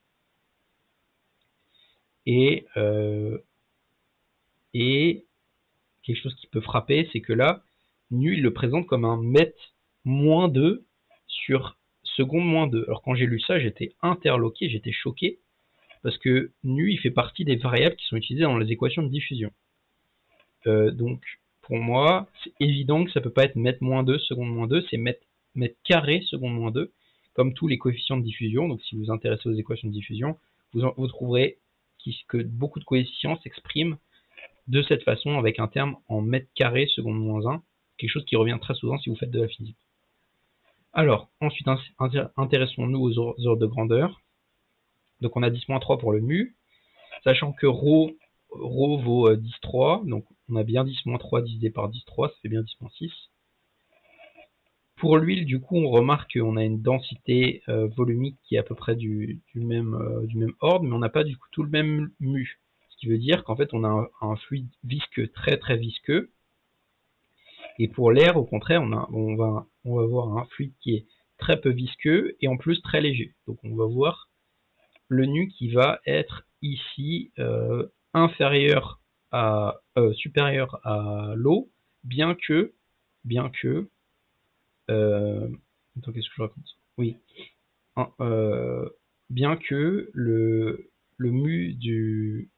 Et quelque chose qui peut frapper, c'est que là, nu, il le présente comme un mètre moins 2 sur seconde moins 2. Alors, quand j'ai lu ça, j'étais interloqué, j'étais choqué. Parce que nu, il fait partie des variables qui sont utilisées dans les équations de diffusion. Donc, pour moi, c'est évident que ça ne peut pas être mètre moins 2, seconde moins 2, c'est mètre carré, seconde moins 2, comme tous les coefficients de diffusion. Donc, si vous vous intéressez aux équations de diffusion, vous trouverez que beaucoup de coefficients s'expriment de cette façon avec un terme en mètre carré, seconde moins 1, quelque chose qui revient très souvent si vous faites de la physique. Alors, ensuite, intéressons-nous aux ordres de grandeur. Donc, on a 10-3 pour le mu, sachant que ρ vaut 10,3, donc on a bien 10-3 divisé par 10,3, ça fait bien 10-6. Pour l'huile, du coup, on remarque qu'on a une densité volumique qui est à peu près du même ordre, mais on n'a pas du coup tout le même mu. Ce qui veut dire qu'en fait, on a un fluide visqueux, très très visqueux. Et pour l'air, au contraire, on va voir un fluide qui est très peu visqueux et en plus très léger. Donc on va voir le nu qui va être ici supérieur à l'eau, bien que attends, qu'est-ce que je raconte? Oui. Bien que le mu du...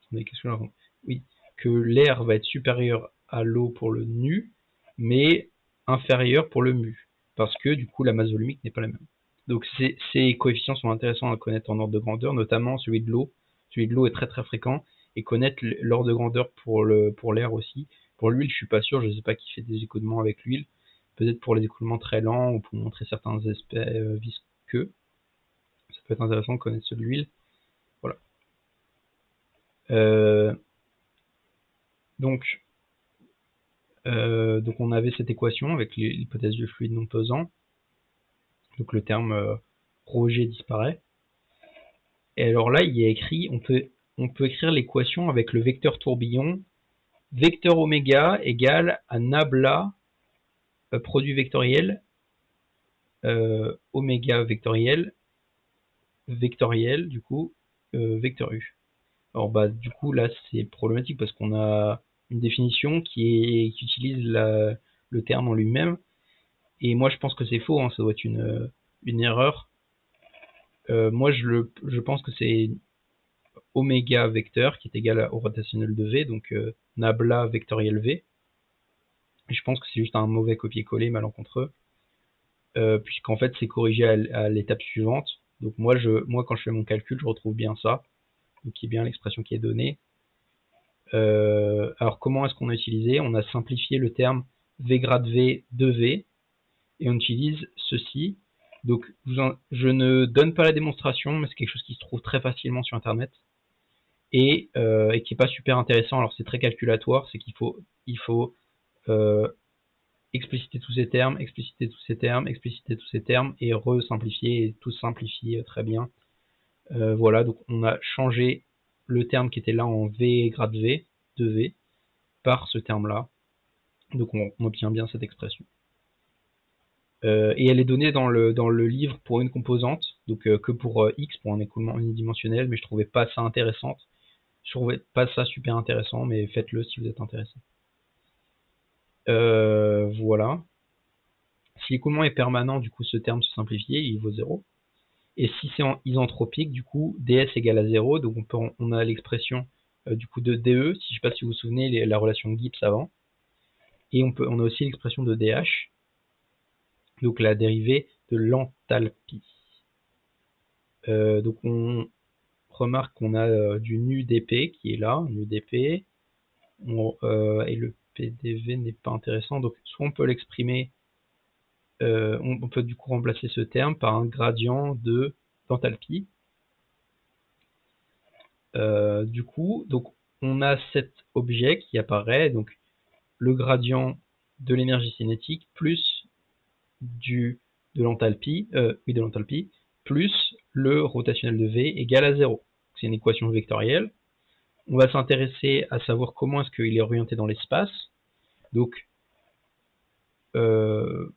Attendez, qu'est-ce que je raconte? Oui. Que l'air va être supérieur à l'eau pour le nu, mais inférieur pour le mu. Parce que du coup, la masse volumique n'est pas la même. Donc ces coefficients sont intéressants à connaître en ordre de grandeur, notamment celui de l'eau. Celui de l'eau est très très fréquent, et connaître l'ordre de grandeur pour l'air aussi. Pour l'huile, je suis pas sûr, je sais pas qui fait des écoulements avec l'huile. Peut-être pour les écoulements très lents ou pour montrer certains aspects visqueux. Ça peut être intéressant de connaître celui de l'huile. Voilà. Donc on avait cette équation avec l'hypothèse du fluide non pesant. Donc le terme ρg disparaît. Et alors là, il y a écrit, on peut écrire l'équation avec le vecteur tourbillon. Vecteur oméga égale à nabla produit vectoriel oméga vectoriel du coup vecteur u. Alors bah du coup là c'est problématique parce qu'on a une définition qui utilise le terme en lui-même, et moi je pense que c'est faux, hein, ça doit être une erreur. Moi je pense que c'est oméga vecteur qui est égal au rotationnel de v, donc nabla vectoriel v. Et je pense que c'est juste un mauvais copier-coller malencontreux, puisqu'en fait c'est corrigé à l'étape suivante. Donc moi quand je fais mon calcul, je retrouve bien ça, donc qui est bien l'expression qui est donnée. Alors comment est-ce qu'on a utilisé? On a simplifié le terme v grade v de v, et on utilise ceci. Donc je ne donne pas la démonstration, mais c'est quelque chose qui se trouve très facilement sur internet, et qui est pas super intéressant. Alors c'est très calculatoire, c'est qu'il faut expliciter tous ces termes, expliciter tous ces termes, expliciter tous ces termes, et resimplifier, et tout simplifier très bien. Voilà, donc on a changé le terme qui était là en v grade v de v par ce terme là, donc on obtient bien cette expression. Et elle est donnée dans le livre pour une composante, donc que pour x, pour un écoulement unidimensionnel, mais je trouvais pas ça intéressant. Je trouvais pas ça super intéressant, mais faites-le si vous êtes intéressé. Voilà. Si l'écoulement est permanent, du coup ce terme se simplifie, il vaut 0. Et si c'est en isentropique, du coup ds égale à 0, donc on a l'expression du coup de dE, si je sais pas si vous vous souvenez la relation de Gibbs avant. Et on a aussi l'expression de dH, donc la dérivée de l'enthalpie. Donc on remarque qu'on a du nu dp qui est là, nu dp, et le PDV n'est pas intéressant, donc soit on peut l'exprimer, on peut du coup remplacer ce terme par un gradient d'enthalpie. Du coup, donc on a cet objet qui apparaît, donc le gradient de l'énergie cinétique plus de l'enthalpie, plus le rotationnel de V égale à 0. C'est une équation vectorielle. On va s'intéresser à savoir comment est-ce qu'il est orienté dans l'espace. Donc, je ne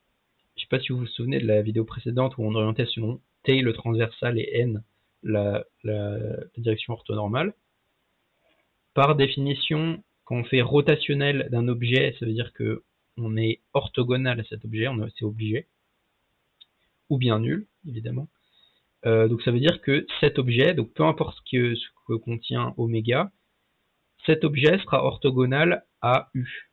sais pas si vous vous souvenez de la vidéo précédente où on orientait selon T le transversal et N la direction orthonormale. Par définition, quand on fait rotationnel d'un objet, ça veut dire que on est orthogonal à cet objet, c'est obligé, ou bien nul, évidemment. Donc ça veut dire que cet objet, donc peu importe ce que contient oméga, cet objet sera orthogonal à U.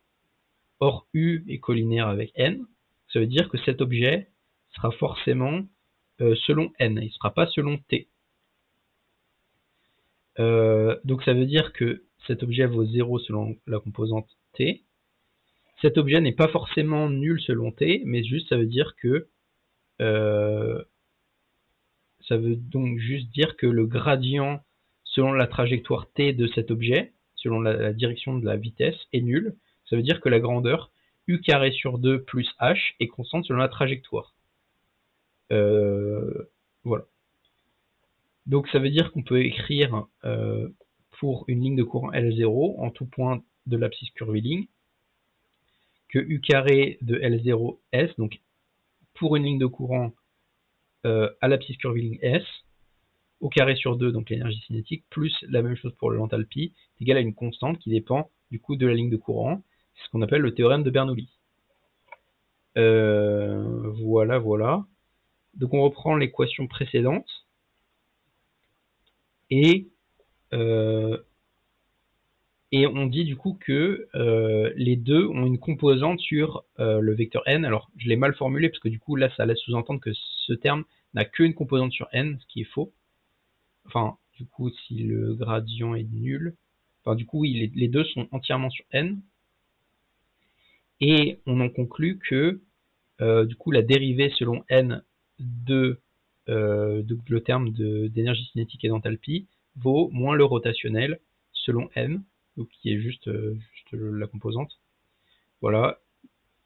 Or U est collinéaire avec N, ça veut dire que cet objet sera forcément selon N, il ne sera pas selon T. Donc ça veut dire que cet objet vaut 0 selon la composante T. Cet objet n'est pas forcément nul selon T, mais juste ça veut dire que ça veut donc juste dire que le gradient selon la trajectoire T de cet objet, selon la direction de la vitesse, est nul. Ça veut dire que la grandeur u carré sur 2 plus h est constante selon la trajectoire. Voilà. Donc ça veut dire qu'on peut écrire pour une ligne de courant L0 en tout point de l'abscisse curviligne que u carré de L0 S, donc pour une ligne de courant à l'abscisse curviligne S, au carré sur 2, donc l'énergie cinétique, plus la même chose pour l'enthalpie, est égal à une constante qui dépend du coup de la ligne de courant. C'est ce qu'on appelle le théorème de Bernoulli. Voilà. Donc on reprend l'équation précédente. Et on dit du coup que les deux ont une composante sur le vecteur n. Alors je l'ai mal formulé parce que du coup là ça laisse sous-entendre que ce terme n'a qu'une composante sur n, ce qui est faux. Enfin, du coup si le gradient est nul, enfin du coup oui, les deux sont entièrement sur n. Et on en conclut que du coup la dérivée selon n de le terme d'énergie cinétique et d'enthalpie vaut moins le rotationnel selon n, donc qui est juste la composante. Voilà.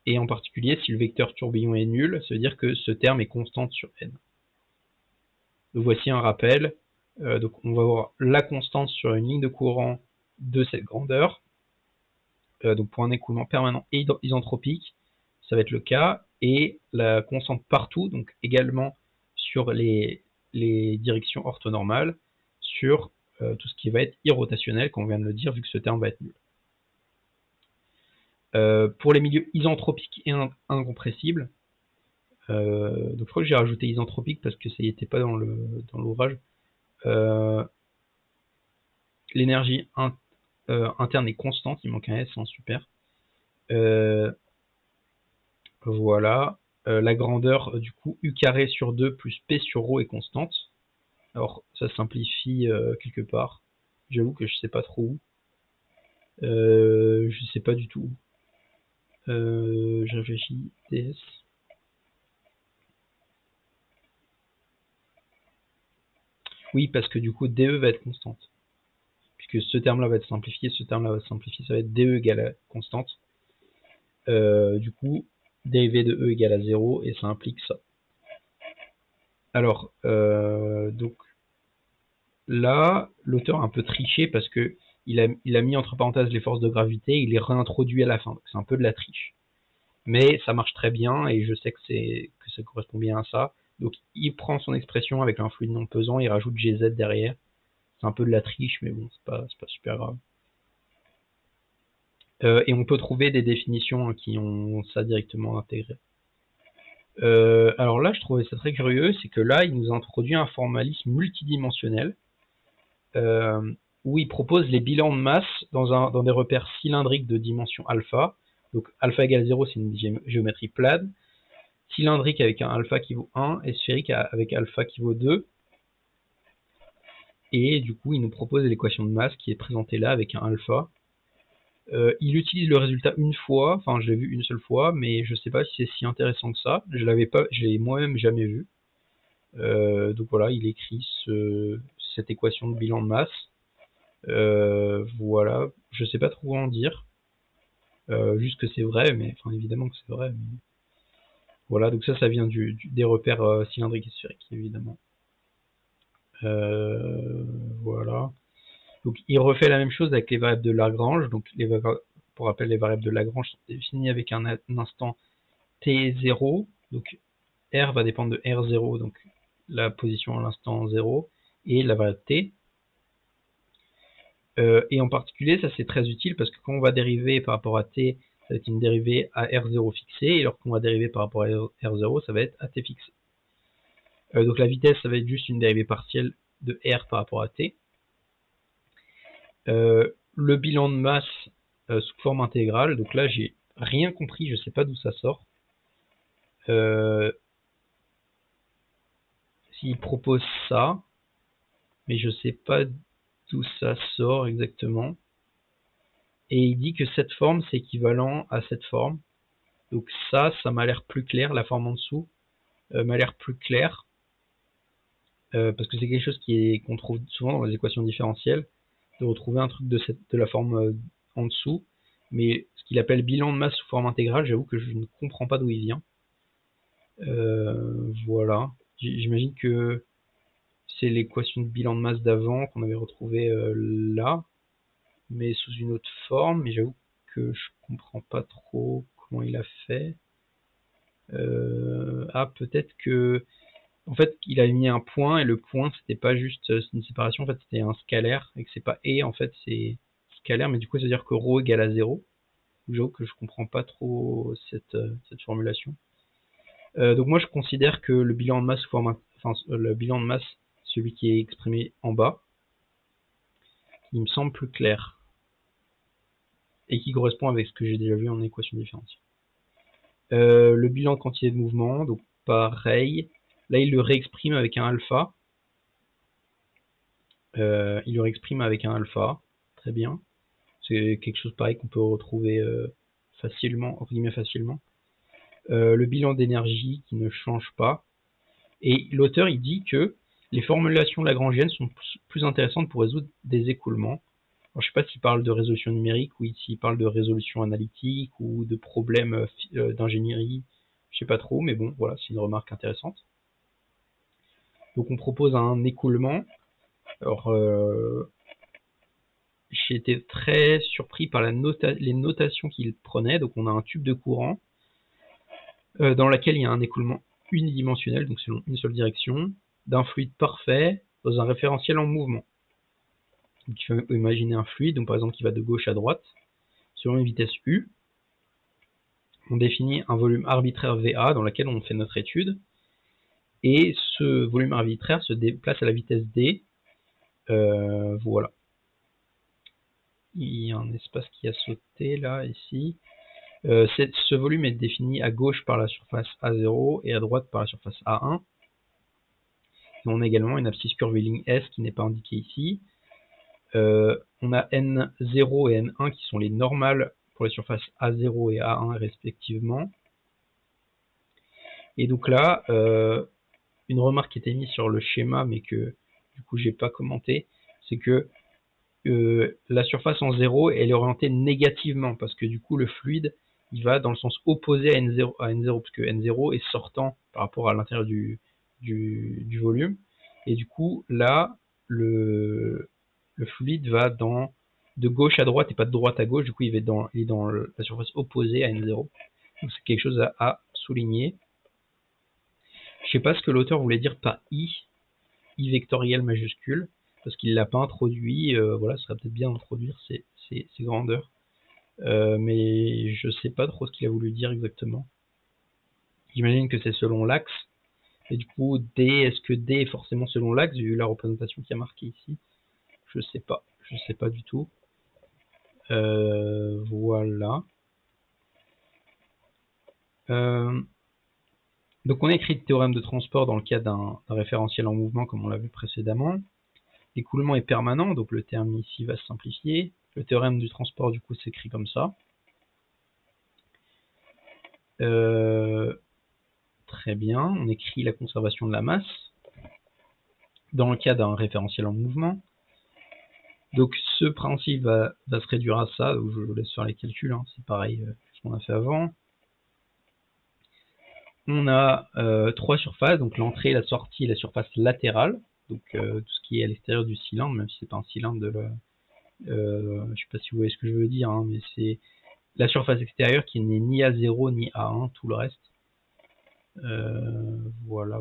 Et en particulier, si le vecteur tourbillon est nul, ça veut dire que ce terme est constante sur n. Donc voici un rappel. Donc on va avoir la constante sur une ligne de courant de cette grandeur. Donc pour un écoulement permanent et isentropique, ça va être le cas. Et la constante partout, donc également sur les directions orthonormales, sur tout ce qui va être irrotationnel, comme on vient de le dire, vu que ce terme va être nul. Pour les milieux isentropiques et incompressibles, donc je crois que j'ai rajouté isentropique parce que ça n'y était pas dans l'ouvrage. L'énergie interne est constante, il manque un S, hein, super. Voilà. La grandeur du coup u carré sur 2 plus p sur ρ est constante. Alors ça simplifie quelque part. J'avoue que je sais pas trop où. Je sais pas du tout. Je réfléchis. DS. Oui, parce que du coup DE va être constante. Puisque ce terme-là va être simplifié, ce terme-là va être simplifié, ça va être DE égale à constante. Du coup, dérivée de E égale à 0, et ça implique ça. Alors, donc là, l'auteur a un peu triché parce que il a mis entre parenthèses les forces de gravité, il les réintroduit à la fin, donc c'est un peu de la triche. Mais ça marche très bien, et je sais que ça correspond bien à ça. Donc il prend son expression avec un fluide non pesant, il rajoute GZ derrière. C'est un peu de la triche, mais bon, c'est pas super grave. Et on peut trouver des définitions qui ont ça directement intégré. Alors là, je trouvais ça très curieux, c'est que là, il nous introduit un formalisme multidimensionnel, où il propose les bilans de masse dans des repères cylindriques de dimension alpha. Donc alpha égale 0, c'est une géométrie plane, cylindrique avec un alpha qui vaut 1, et sphérique avec alpha qui vaut 2. Et du coup, il nous propose l'équation de masse qui est présentée là avec un alpha. Il utilise le résultat une fois, enfin je l'ai vu une seule fois, mais je sais pas si c'est si intéressant que ça. Je l'ai moi-même jamais vu. Donc voilà, il écrit cette équation de bilan de masse. Voilà, je sais pas trop quoi en dire. Juste que c'est vrai, mais enfin évidemment que c'est vrai. Mais... Voilà, donc ça vient des repères cylindriques et sphériques, évidemment. Voilà. Donc il refait la même chose avec les variables de Lagrange. Donc pour rappel, les variables de Lagrange sont définies avec un instant t0. Donc r va dépendre de r0, donc la position à l'instant 0, et la variable t. Et en particulier, ça c'est très utile parce que quand on va dériver par rapport à t, ça va être une dérivée à r0 fixée, et lorsqu'on va dériver par rapport à r0, ça va être à t fixé. Donc la vitesse, ça va être juste une dérivée partielle de r par rapport à t. Le bilan de masse sous forme intégrale, donc là j'ai rien compris, je sais pas d'où ça sort. S'il propose ça, mais je sais pas d'où ça sort exactement. Et il dit que cette forme c'est équivalent à cette forme. Donc ça m'a l'air plus clair, la forme en dessous m'a l'air plus claire. Parce que c'est quelque chose qu'on trouve souvent dans les équations différentielles, de retrouver un truc de la forme en dessous. Mais ce qu'il appelle bilan de masse sous forme intégrale. J'avoue que je ne comprends pas d'où il vient. Voilà. J'imagine que c'est l'équation de bilan de masse d'avant qu'on avait retrouvé là, mais sous une autre forme. Mais j'avoue que je comprends pas trop comment il a fait. Peut-être que en fait il a mis un point et le point c'était pas juste une séparation, en fait c'était un scalaire et que c'est pas et en fait c'est scalaire, mais du coup ça veut dire que ρ égale à 0. J'avoue que je comprends pas trop cette formulation. Donc moi je considère que le bilan de masse le bilan de masse, celui qui est exprimé en bas, il me semble plus clair et qui correspond avec ce que j'ai déjà vu en équation différentielle. Le bilan de quantité de mouvement, donc pareil, là il le réexprime avec un alpha. Il le réexprime avec un alpha, très bien. C'est quelque chose pareil qu'on peut retrouver facilement, entre guillemets facilement. Le bilan d'énergie qui ne change pas. Et l'auteur il dit que les formulations lagrangiennes sont plus intéressantes pour résoudre des écoulements. Alors, je sais pas s'il parle de résolution numérique ou s'il parle de résolution analytique ou de problèmes d'ingénierie. Je sais pas trop, mais bon, voilà, c'est une remarque intéressante. Donc on propose un écoulement. Alors, j'ai été très surpris par les notations qu'il prenait. Donc on a un tube de courant dans lequel il y a un écoulement unidimensionnel, donc selon une seule direction, d'un fluide parfait dans un référentiel en mouvement. Donc tu peux imaginer un fluide, donc par exemple qui va de gauche à droite, selon une vitesse U. On définit un volume arbitraire VA dans lequel on fait notre étude. Et ce volume arbitraire se déplace à la vitesse D. Voilà. Il y a un espace qui a sauté là, ici. Ce volume est défini à gauche par la surface A0 et à droite par la surface A1. Et on a également une abscisse curviligne S qui n'est pas indiquée ici. On a N0 et N1 qui sont les normales pour les surfaces A0 et A1 respectivement. Et donc là, une remarque qui était mise sur le schéma, mais que du coup j'ai pas commenté, c'est que la surface en 0 elle est orientée négativement, parce que du coup le fluide il va dans le sens opposé à N0, parce que N0 est sortant par rapport à l'intérieur du volume. Et du coup là, le fluide va de gauche à droite et pas de droite à gauche, du coup il est dans la surface opposée à N0. Donc c'est quelque chose à souligner. Je sais pas ce que l'auteur voulait dire par I vectoriel majuscule, parce qu'il l'a pas introduit. Voilà, ce serait peut-être bien d'introduire ces grandeurs. Mais je sais pas trop ce qu'il a voulu dire exactement. J'imagine que c'est selon l'axe. Et du coup, D, est-ce que D est forcément selon l'axe, vu la représentation qui a marqué ici? Je sais pas. Je sais pas du tout. Voilà. Donc on a écrit le théorème de transport dans le cas d'un référentiel en mouvement, comme on l'a vu précédemment. L'écoulement est permanent, donc le terme ici va se simplifier. Le théorème du transport, du coup, s'écrit comme ça. Très bien, on écrit la conservation de la masse dans le cas d'un référentiel en mouvement. Donc ce principe va se réduire à ça, donc je vous laisse faire les calculs, hein, c'est pareil ce qu'on a fait avant. On a trois surfaces, donc l'entrée, la sortie et la surface latérale, donc tout ce qui est à l'extérieur du cylindre, même si c'est pas un cylindre je sais pas si vous voyez ce que je veux dire, hein, mais c'est la surface extérieure qui n'est ni à 0 ni à 1, tout le reste. Voilà.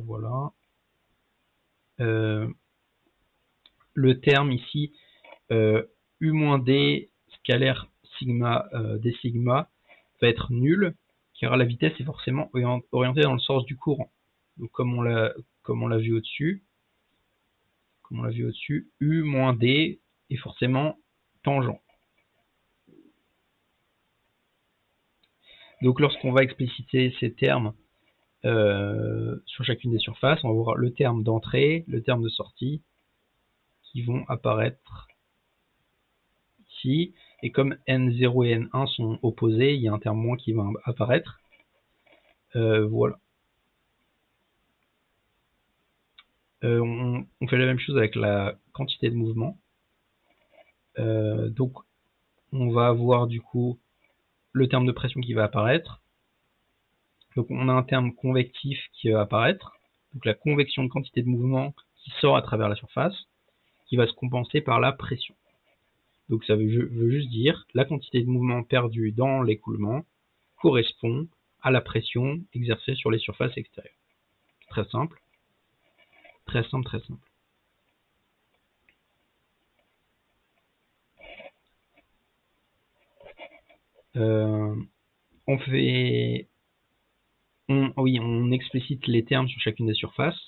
Le terme ici, U-D scalaire sigma d sigma, va être nul, car la vitesse est forcément orientée dans le sens du courant. Donc comme on l'a vu au-dessus, U-D est forcément tangent. Donc lorsqu'on va expliciter ces termes sur chacune des surfaces, on va voir le terme d'entrée, le terme de sortie, qui vont apparaître ici. Et comme N0 et N1 sont opposés, il y a un terme moins qui va apparaître. Voilà. On fait la même chose avec la quantité de mouvement. Donc on va avoir du coup le terme de pression qui va apparaître. Donc on a un terme convectif qui va apparaître, donc la convection de quantité de mouvement qui sort à travers la surface, qui va se compenser par la pression. Donc ça veut juste dire la quantité de mouvement perdue dans l'écoulement correspond à la pression exercée sur les surfaces extérieures. Très simple. Très simple, très simple. On explicite les termes sur chacune des surfaces.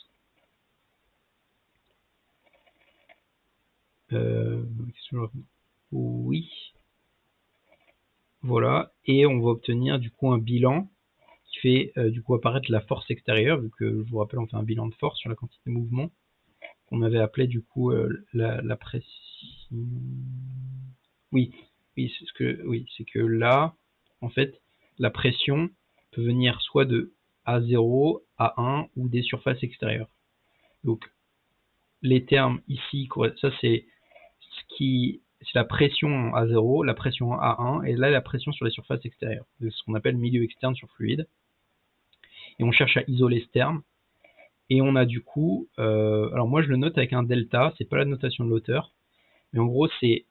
Oui. Voilà. Et on va obtenir du coup un bilan qui fait du coup apparaître la force extérieure, vu que je vous rappelle on fait un bilan de force sur la quantité de mouvement qu'on avait appelé du coup la pression. Oui, c'est que là, en fait, la pression peut venir soit de A0, A1 ou des surfaces extérieures. Donc les termes ici, ça c'est la pression en A0, la pression en A1 et là la pression sur les surfaces extérieures. C'est ce qu'on appelle milieu externe sur fluide. Et on cherche à isoler ce terme. Et on a du coup, alors moi je le note avec un delta, c'est pas la notation de l'auteur, mais en gros c'est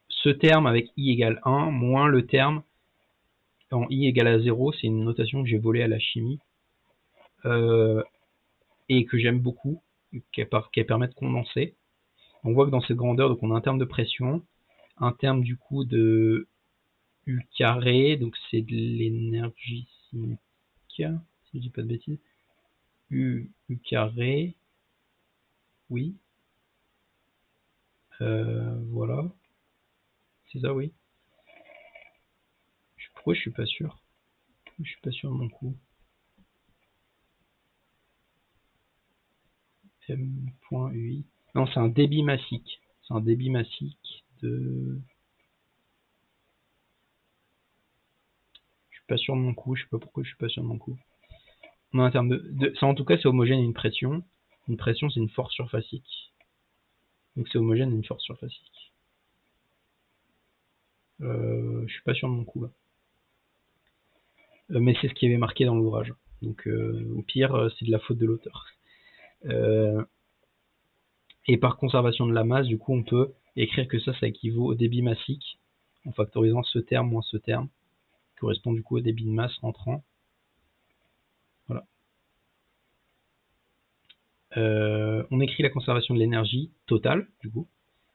ce terme avec i égale 1 moins le terme en i égale à 0, c'est une notation que j'ai volée à la chimie et que j'aime beaucoup, qui permet de condenser. On voit que dans cette grandeur, donc on a un terme de pression, un terme du coup de U carré, donc c'est de l'énergie cinétique, si je dis pas de bêtises, U carré, oui, voilà, c'est ça, oui. Pourquoi je suis pas sûr? Je suis pas sûr de mon coup. M.UI. Non, c'est un débit massique. C'est un débit massique de... Je suis pas sûr de mon coup, je sais pas pourquoi je suis pas sûr de mon coup. On a un terme ça, en tout cas, c'est homogène à une pression. Une pression, c'est une force surfacique. Donc c'est homogène à une force surfacique. Je suis pas sûr de mon coup là. Mais c'est ce qui avait marqué dans l'ouvrage. Donc au pire, c'est de la faute de l'auteur. Et par conservation de la masse, du coup, on peut écrire que ça équivaut au débit massique, en factorisant ce terme moins ce terme, qui correspond du coup au débit de masse rentrant. Voilà. On écrit la conservation de l'énergie totale, du coup,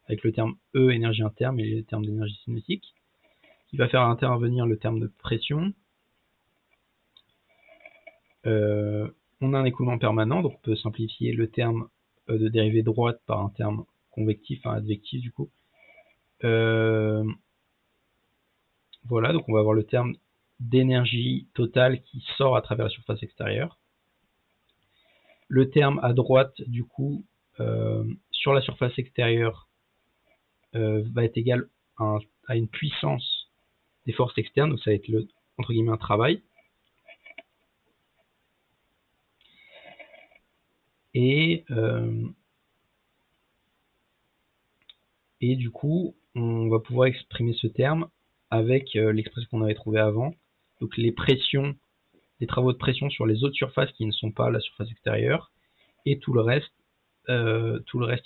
avec le terme E, énergie interne, et le terme d'énergie cinétique, qui va faire intervenir le terme de pression. On a un écoulement permanent, donc on peut simplifier le terme de dérivée droite par un terme convectif, un advectif du coup. Voilà, donc on va avoir le terme d'énergie totale qui sort à travers la surface extérieure. Le terme à droite, du coup, sur la surface extérieure, va être égal à une puissance des forces externes, donc ça va être entre guillemets un travail. Et du coup, on va pouvoir exprimer ce terme avec l'expression qu'on avait trouvée avant. Donc les pressions, les travaux de pression sur les autres surfaces qui ne sont pas la surface extérieure, et tout le reste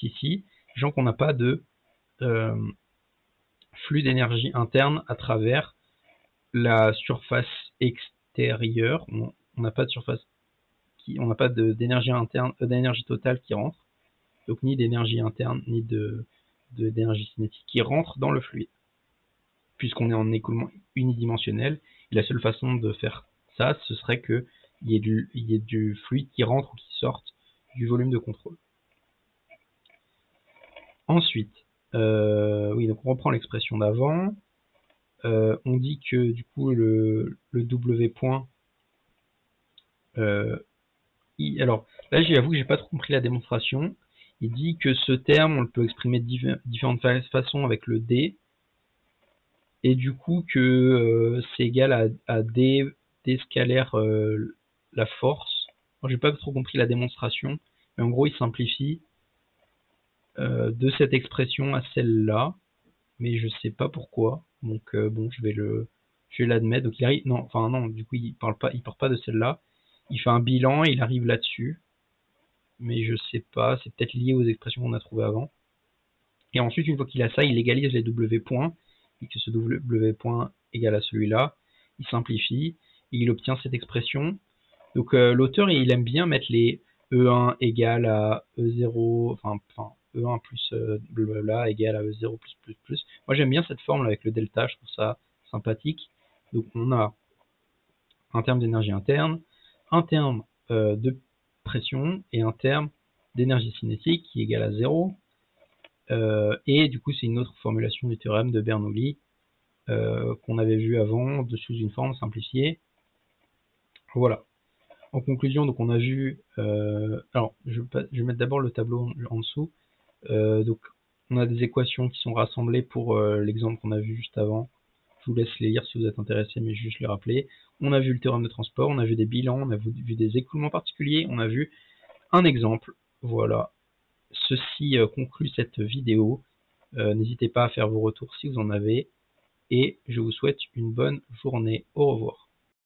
ici, sachant qu'on n'a pas de flux d'énergie interne à travers la surface extérieure. On n'a pas de surface on n'a pas d'énergie interne, d'énergie totale qui rentre, donc ni d'énergie interne ni d'énergie cinétique qui rentre dans le fluide, puisqu'on est en écoulement unidimensionnel. Et la seule façon de faire ça, ce serait qu'il y ait du fluide qui rentre ou qui sorte du volume de contrôle. Ensuite, oui, donc on reprend l'expression d'avant. On dit que du coup le W point. Alors là, j'avoue que j'ai pas trop compris la démonstration. Il dit que ce terme, on le peut exprimer de différentes façons avec le D, et du coup que c'est égal à D scalaire la force. J'ai pas trop compris la démonstration, mais en gros, il simplifie de cette expression à celle-là, mais je sais pas pourquoi. Donc bon, je vais Je vais l'admettre. Donc il arrive. Non, enfin non, du coup il part pas de celle-là. Il fait un bilan, il arrive là-dessus. Mais je sais pas, c'est peut-être lié aux expressions qu'on a trouvées avant. Et ensuite, une fois qu'il a ça, il égalise les W points, et que ce W point égale à celui-là. Il simplifie, et il obtient cette expression. Donc l'auteur, il aime bien mettre les E1 égale à E0, enfin E1 plus blablabla égale à E0 plus plus plus. Moi j'aime bien cette formule avec le delta, je trouve ça sympathique. Donc on a un terme d'énergie interne, un terme de pression et un terme d'énergie cinétique qui est égal à 0. Et du coup c'est une autre formulation du théorème de Bernoulli qu'on avait vu avant sous une forme simplifiée. Voilà. En conclusion, donc on a vu, alors je vais mettre d'abord le tableau en dessous. Donc on a des équations qui sont rassemblées pour l'exemple qu'on a vu juste avant. Je vous laisse les lire si vous êtes intéressé, mais juste les rappeler. On a vu le théorème de transport, on a vu des bilans, on a vu des écoulements particuliers, on a vu un exemple. Voilà. Ceci conclut cette vidéo. N'hésitez pas à faire vos retours si vous en avez. Et je vous souhaite une bonne journée. Au revoir.